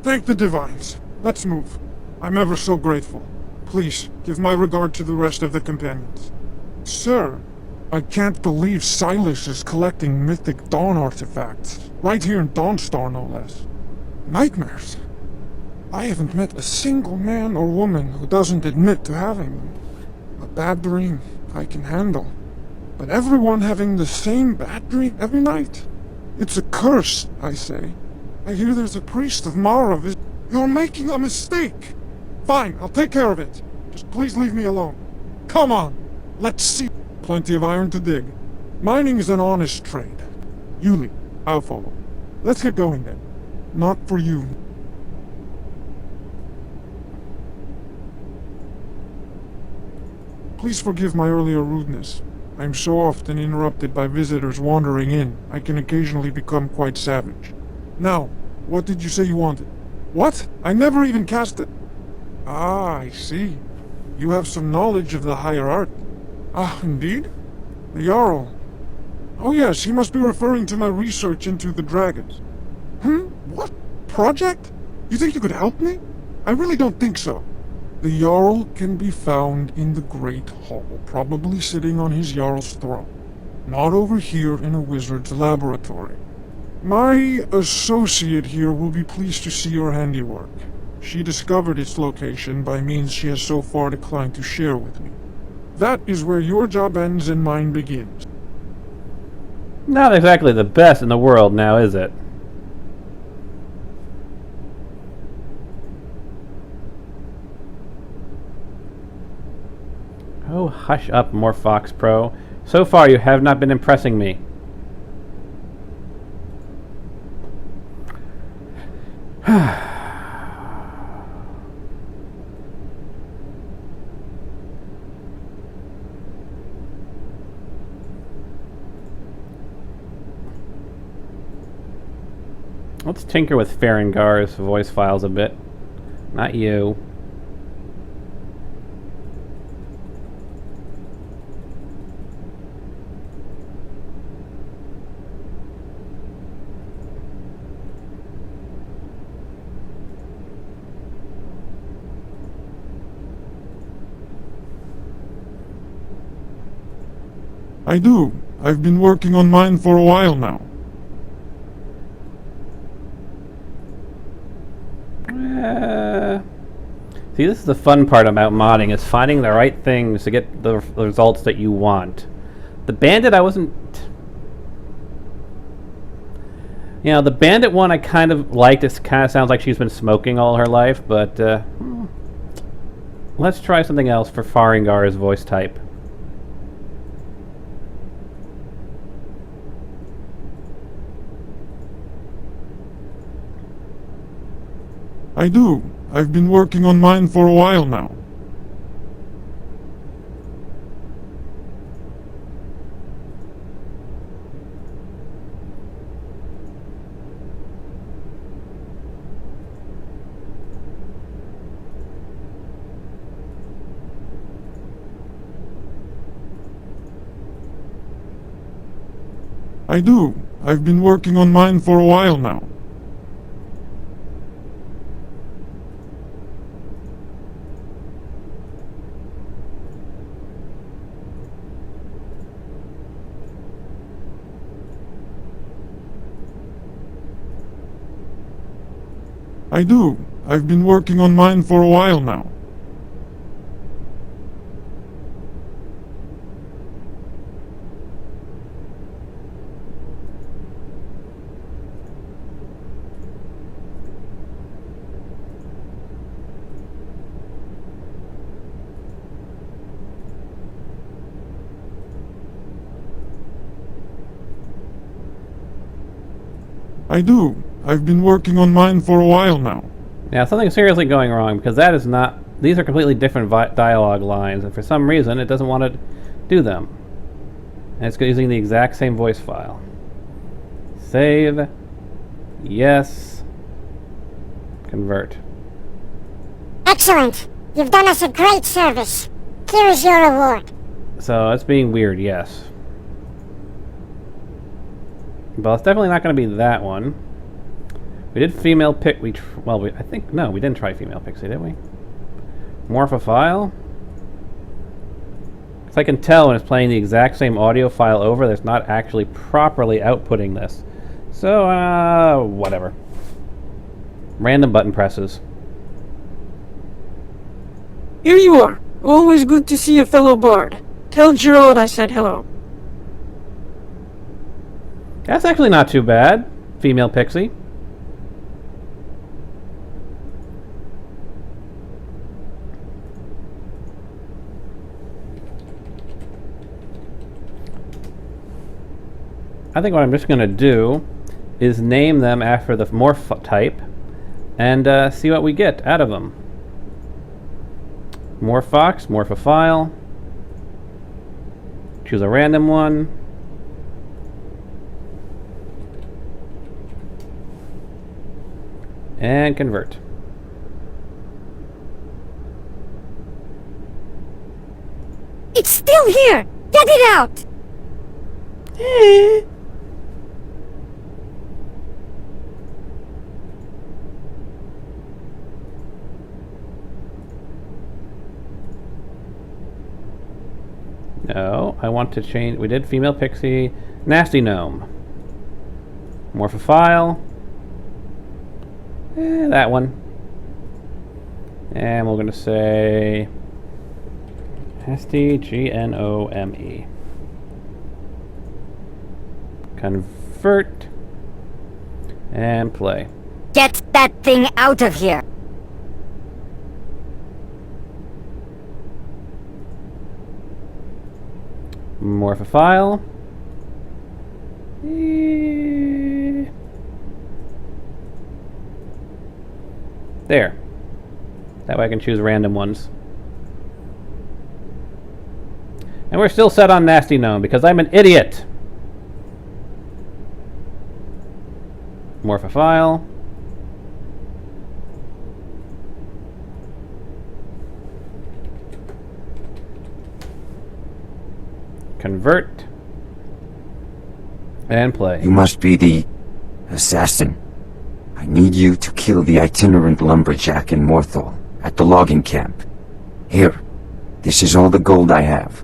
Thank the divines. Let's move. I'm ever so grateful. Please, give my regard to the rest of the companions. Sir, I can't believe Silas is collecting Mythic Dawn artifacts. Right here in Dawnstar, no less. Nightmares. I haven't met a single man or woman who doesn't admit to having them. A bad dream, I can handle. But everyone having the same bad dream every night? It's a curse, I say. I hear there's a priest of Mara. You're making a mistake. Fine, I'll take care of it. Just please leave me alone. Come on, let's see. Plenty of iron to dig. Mining is an honest trade. Yuli, I'll follow. Let's get going then. Not for you. Please forgive my earlier rudeness. I'm so often interrupted by visitors wandering in, I can occasionally become quite savage. Now, what did you say you wanted? What? I never even cast it. Ah, I see. You have some knowledge of the higher art. Ah, indeed? The Jarl. Oh yes, he must be referring to my research into the dragons. What? Project? You think you could help me? I really don't think so. The Jarl can be found in the Great Hall, probably sitting on his Jarl's throne. Not over here in a wizard's laboratory. My associate here will be pleased to see your handiwork. She discovered its location by means she has so far declined to share with me. That is where your job ends and mine begins. Not exactly the best in the world now, is it? Oh, hush up, Morphox Pro. So far, you have not been impressing me. Let's tinker with Farengar's voice files a bit. Not you. I do. I've been working on mine for a while now. See, this is the fun part about modding, is finding the right things to get the results that you want. The bandit, I wasn't... You know, the bandit one I kind of liked. It kind of sounds like she's been smoking all her life, but let's try something else for Farengar's voice type. I do. I've been working on mine for a while now. I do. I've been working on mine for a while now. I do. I've been working on mine for a while now. I do. I've been working on mine for a while now. Now, something's seriously going wrong, because that is not... These are completely different dialogue lines, and for some reason, it doesn't want to do them. And it's using the exact same voice file. Save. Yes. Convert. Excellent. You've done us a great service. Here is your reward. So, it's being weird, yes. But it's definitely not going to be that one. We did female pick. I think no, we didn't try female pixie, did we? Morph a file. Because I can tell when it's playing the exact same audio file over, that it's not actually properly outputting this. So, whatever. Random button presses. Here you are. Always good to see a fellow bard. Tell Gerald I said hello. That's actually not too bad, female pixie. I think what I'm just going to do is name them after the morph type and see what we get out of them. Morphox, morph a file. Choose a random one. And convert. It's still here! Get it out! No, I want to change. We did female pixie. Nasty gnome. Morph a file. That one. And we're going to say Nasty, G-N-O-M-E. Convert. And play. Get that thing out of here! Morph a file. There. That way I can choose random ones. And we're still set on Nasty Gnome because I'm an idiot. Morph a file. Convert. And play. You must be the assassin. I need you to kill the itinerant lumberjack in Morthal at the logging camp. Here, this is all the gold I have.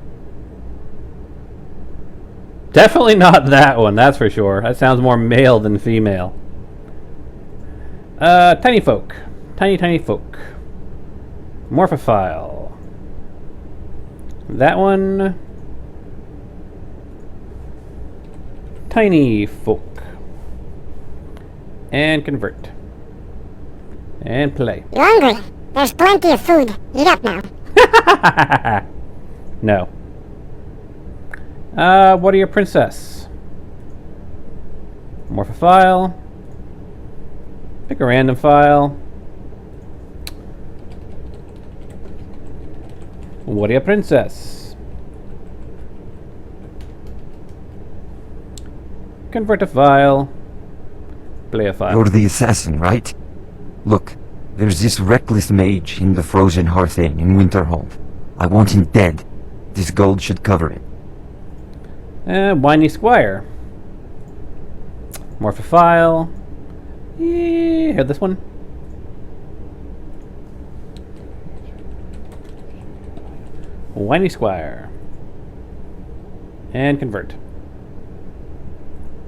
Definitely not that one, that's for sure. That sounds more male than female. Tiny folk. Tiny folk. Morphophile. That one. Tiny folk. And convert. And play. You hungry? There's plenty of food. Eat up now. No. What are your princess? Morph a file. Pick a random file. What are your princess? Convert a file. Play a file. You're the assassin, right? Look, there's this reckless mage in the Frozen Hearth Inn in Winterhold. I want him dead. This gold should cover it. Whiny Squire. Morph a file. Here, this one. Whiny Squire. And convert.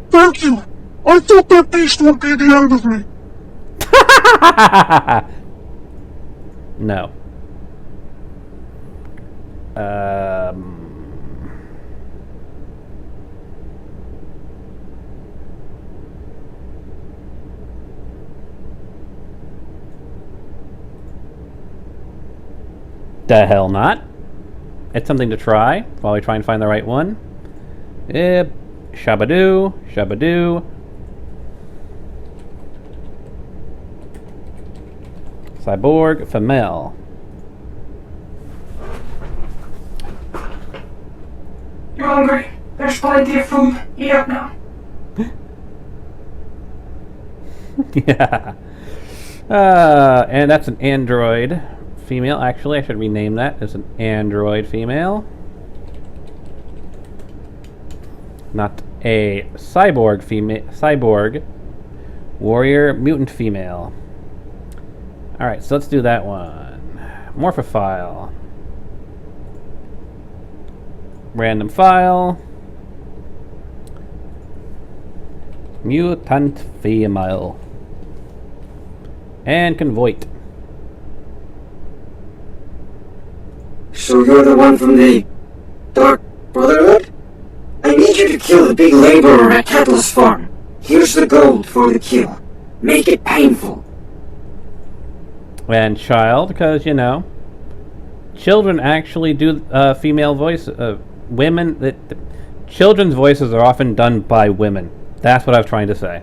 Thank you. I thought that beast would be the end of me. No. The hell not. It's something to try while we try and find the right one. Shabadoo, Shabadoo. Cyborg, female. You hungry? There's plenty of food. Eat up now. Yeah. And that's an android female. Actually, I should rename that as an android female. Not a cyborg female. Cyborg warrior mutant female. Alright, so let's do that one. Morph a file. Random file. Mutant female. And convoit. So you're the one from the Dark Brotherhood? I need you to kill the big laborer at Catalyst Farm. Here's the gold for the kill. Make it painful. And child, because, you know, children actually do female voice. Women, children's voices are often done by women. That's what I was trying to say.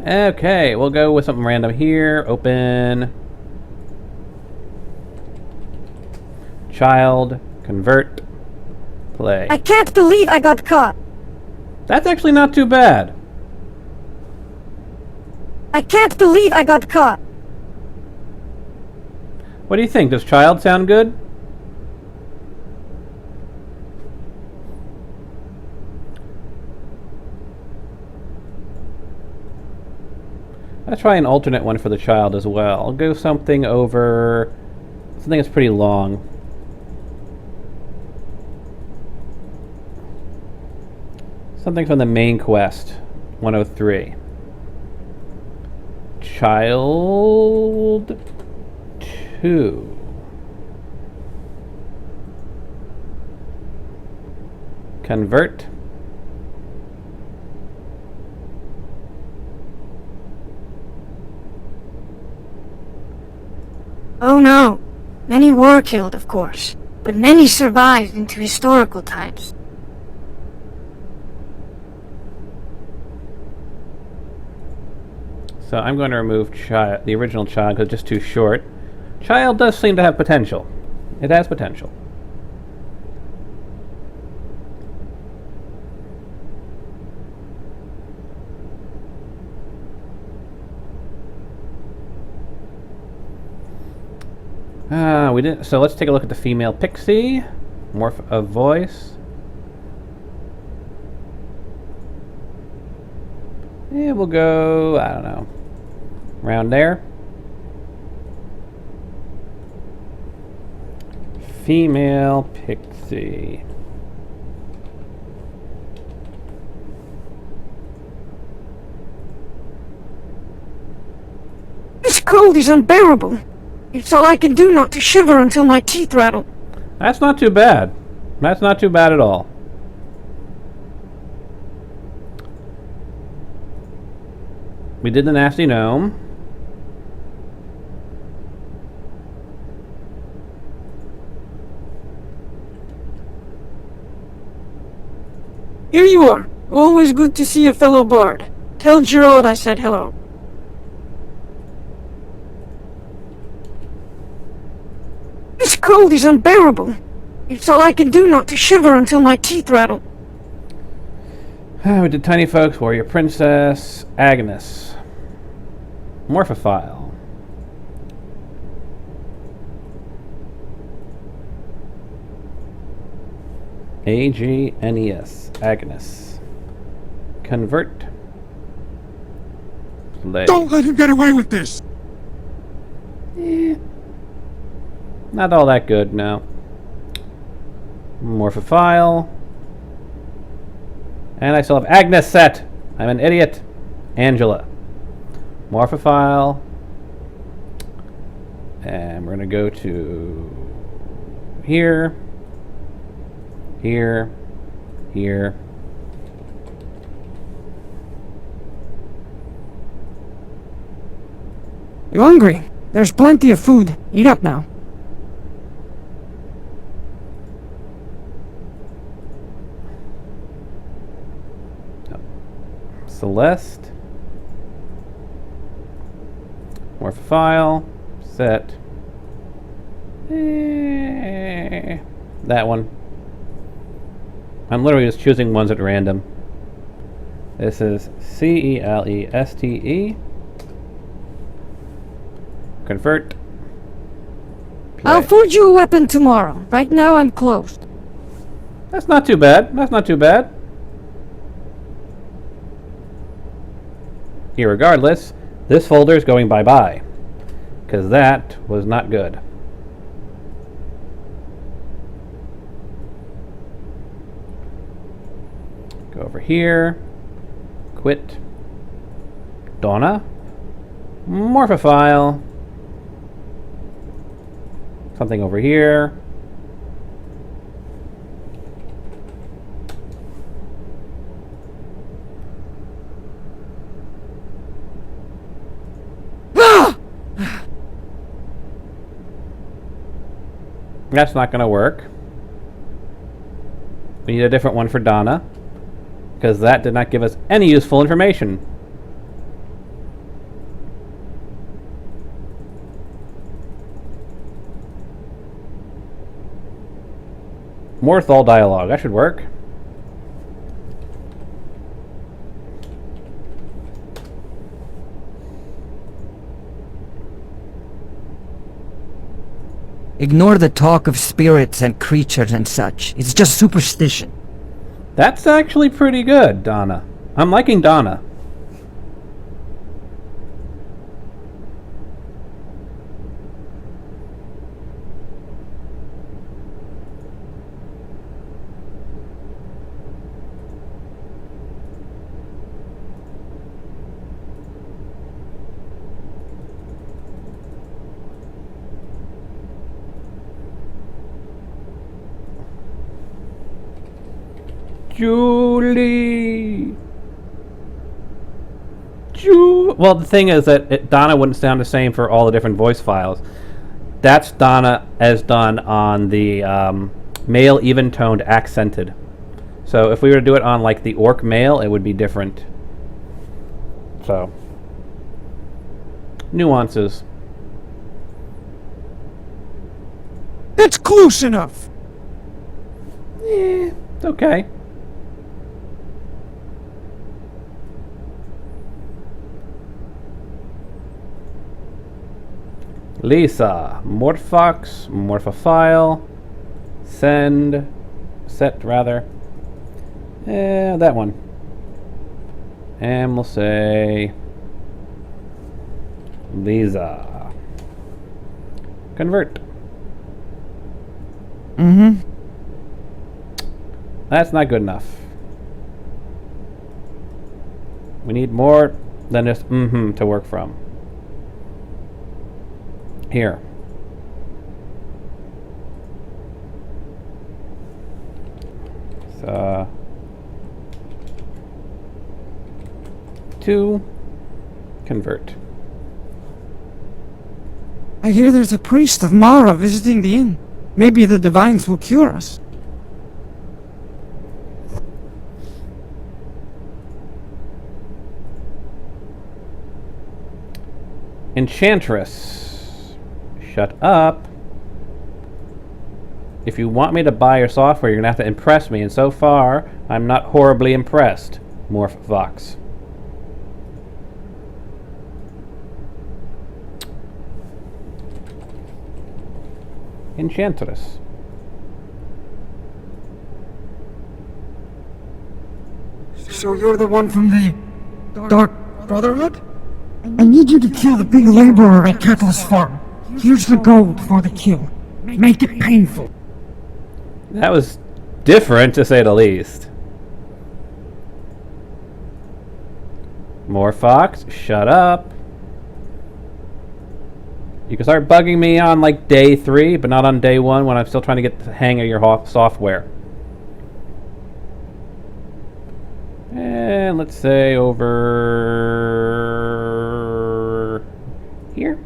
Okay, we'll go with something random here. Open. Child, convert, play. I can't believe I got caught. That's actually not too bad. I can't believe I got caught. What do you think? Does child sound good? Let's try an alternate one for the child as well. I'll go something that's pretty long. Something from the main quest, 103. Child 2. Convert. Oh no. Many were killed, of course, but many survived into historical times. So I'm going to remove the original child because it's just too short. Child does seem to have potential. It has potential. We didn't. So let's take a look at the female pixie. Morph a voice. Yeah, we'll go, I don't know, around there. Female pixie. This cold is unbearable. It's all I can do not to shiver until my teeth rattle. That's not too bad. That's not too bad at all. We did the nasty gnome. Here you are. Always good to see a fellow bard. Tell Gerard I said hello. This cold is unbearable. It's all I can do not to shiver until my teeth rattle. We did Tiny Folks, Warrior Princess, Agnes. Morphophile. Agnes. Agnes. Convert. Play. Don't let him get away with this! Not all that good, no. Morphophile. And I still have Agnes set. I'm an idiot. Angela. Morphophile. And we're going to go to here. Here. Here. You hungry? There's plenty of food. Eat up now. Celeste. Morphophile. Set. That one. I'm literally just choosing ones at random. This is Celeste. Convert. Play. I'll forge you a weapon tomorrow. Right now I'm closed. That's not too bad. That's not too bad. Irregardless, this folder is going bye-bye. Because that was not good. Go over here. Quit. Donna. Morphophile. Something over here. That's not going to work. We need a different one for Donna, because that did not give us any useful information. Morthal dialogue. That should work. Ignore the talk of spirits and creatures and such. It's just superstition. That's actually pretty good, Donna. I'm liking Donna. Julie. Well, the thing is that Donna wouldn't sound the same for all the different voice files. That's Donna as done on the male even-toned accented. So if we were to do it on like the orc male, it would be different. So nuances. That's close enough. It's okay. Lisa, Morphox, Morphophile, set rather. That one. And we'll say Lisa. Convert. That's not good enough. We need more than just to work from. Here. So 2 Convert. I hear there's a priest of Mara visiting the inn. Maybe the divines will cure us. Enchantress. Shut up. If you want me to buy your software, you're gonna have to impress me, and so far, I'm not horribly impressed. Morph Vox. Enchantress. So you're the one from the Dark Brotherhood? I need you to kill the big laborer at Catalyst Farm. Here's the gold for the kill. Make it painful. That was different, to say the least. More Fox, shut up. You can start bugging me on like day 3, but not on day 1 when I'm still trying to get the hang of your software. And let's say over here.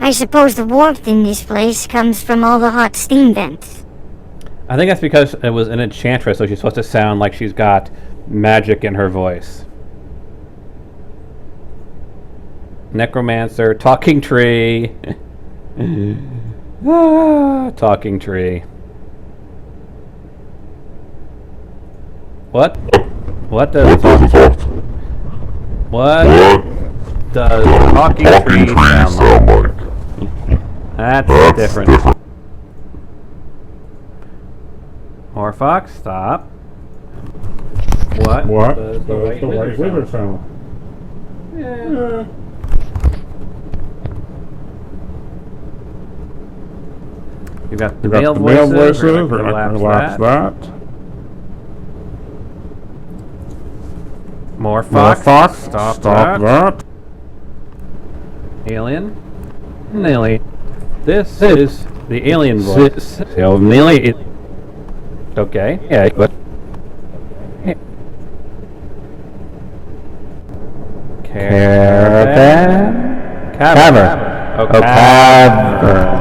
I suppose the warmth in this place comes from all the hot steam vents. I think that's because it was an enchantress, so she's supposed to sound like she's got magic in her voice. Necromancer, talking tree. Talking tree. What? What does talking tree sound like? That's different. More Fox, stop. What does the white wizard sound like? Yeah. You got the male voices. We're gonna collapse that. More Fox. Stop that. Alien. Nearly. This is the alien voice. So nearly. Okay. Yeah. But. Cavern. Oh, cavern.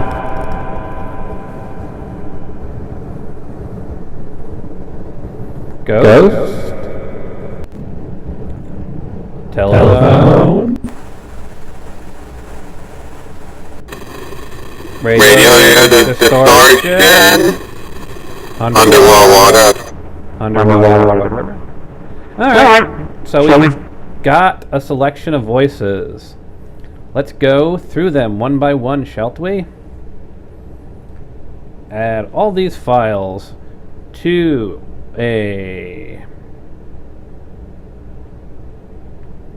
Ghost. Telephone. Radio distortion. Underwater. Alright. So we've got a selection of voices. Let's go through them one by one, shall we? Add all these files to a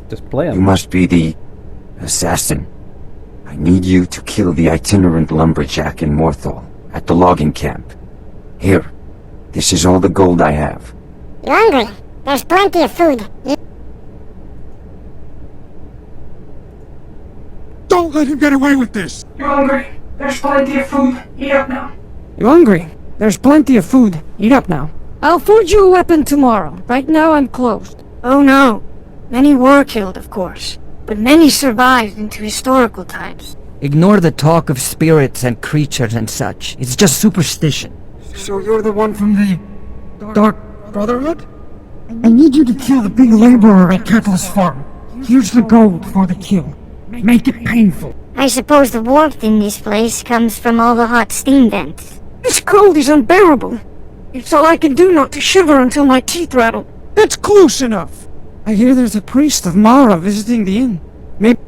display. You must be the assassin. I need you to kill the itinerant lumberjack in Morthal at the logging camp. Here, this is all the gold I have. You're hungry. There's plenty of food. Don't let him get away with this! You hungry? There's plenty of food. Eat up now. You hungry? There's plenty of food. Eat up now. I'll forge you a weapon tomorrow. Right now I'm closed. Oh no. Many were killed, of course. But many survived into historical times. Ignore the talk of spirits and creatures and such. It's just superstition. So you're the one from the Dark Brotherhood? I need you to kill the big laborer at Catalyst Farm. Here's the gold for the kill. Make it painful. I suppose the warmth in this place comes from all the hot steam vents. This cold is unbearable. It's all I can do not to shiver until my teeth rattle. That's close enough! I hear there's a priest of Mara visiting the inn. Maybe.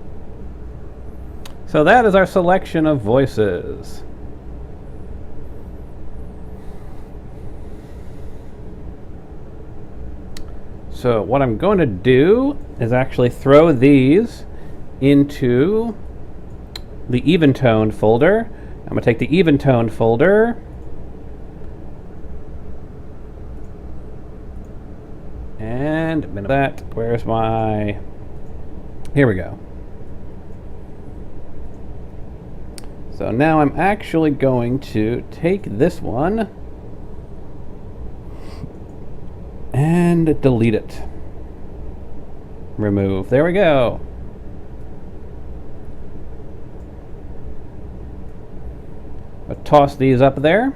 So that is our selection of voices. So what I'm going to do is actually throw these into the Eventone folder. I'm going to take the Eventone folder and that, where's my, here we go. So now I'm actually going to take this one and delete it. Remove. There we go. I'll toss these up there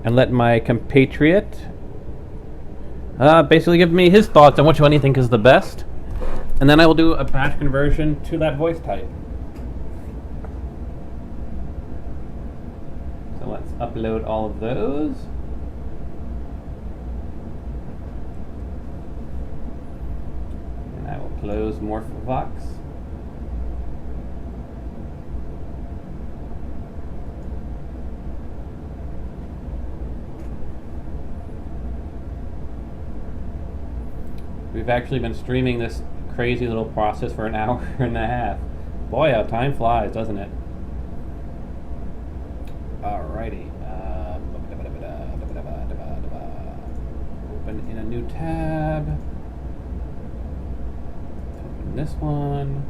and let my compatriot basically give me his thoughts on which one he thinks is the best. And then I will do a batch conversion to that voice type. So let's upload all of those. And I will close Morphovox. We've actually been streaming this crazy little process for an hour and a half. Boy, how time flies, doesn't it? Alrighty. Open in a new tab. Open this one.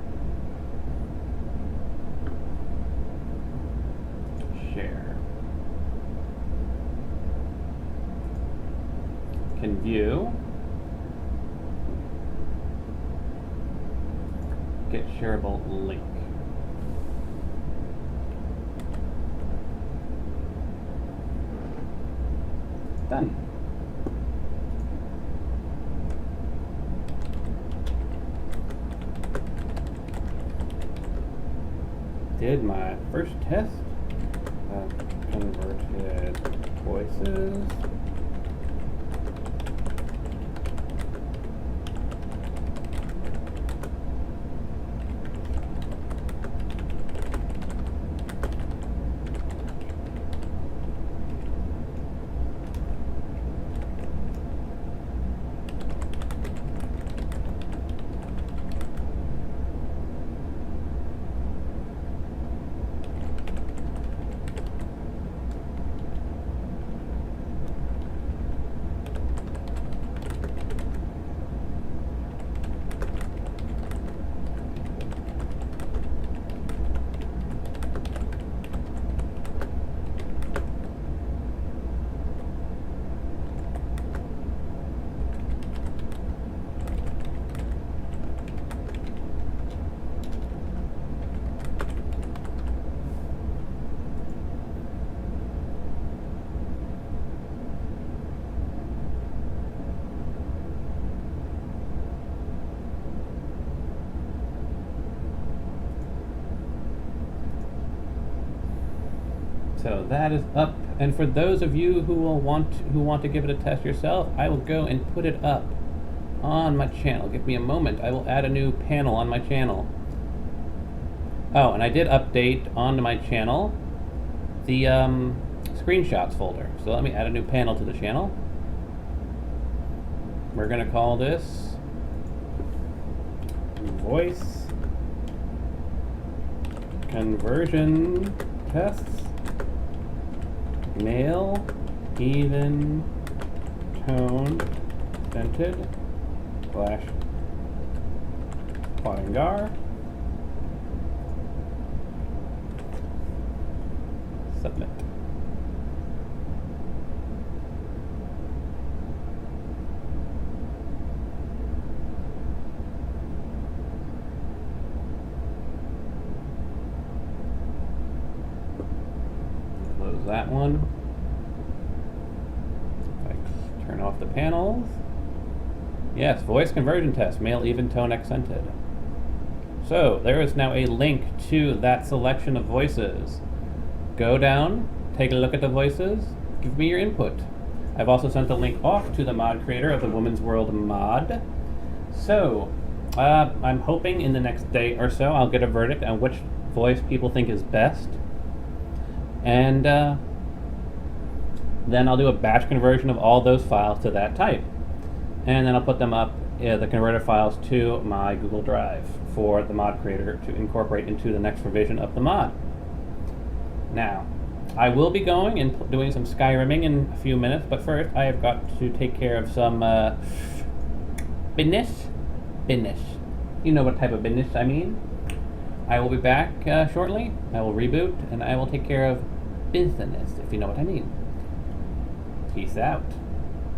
Share. Can view. Get shareable link. Done. Did my first test. Converted voices. So that is up, and for those of you who want to give it a test yourself, I will go and put it up on my channel. Give me a moment. I will add a new panel on my channel. Oh, and I did update onto my channel the screenshots folder. So let me add a new panel to the channel. We're gonna call this voice conversion tests. Male, even, tone, accented, slash, Pottingar. Submit. Close that one. I turn off the panels. Yes, voice conversion test, male, even, tone, accented. So there is now a link to that selection of voices. Go down, take a look at the voices, give me your input. I've also sent the link off to the mod creator of the Woman's World mod. So I'm hoping in the next day or so I'll get a verdict on which voice people think is best. And then I'll do a batch conversion of all those files to that type. And then I'll put them up, the converted files, to my Google Drive for the mod creator to incorporate into the next revision of the mod. Now, I will be going and doing some Skyrimming in a few minutes, but first I have got to take care of some business. You know what type of business I mean. I will be back shortly. I will reboot, and I will take care of business, if you know what I mean. Peace out.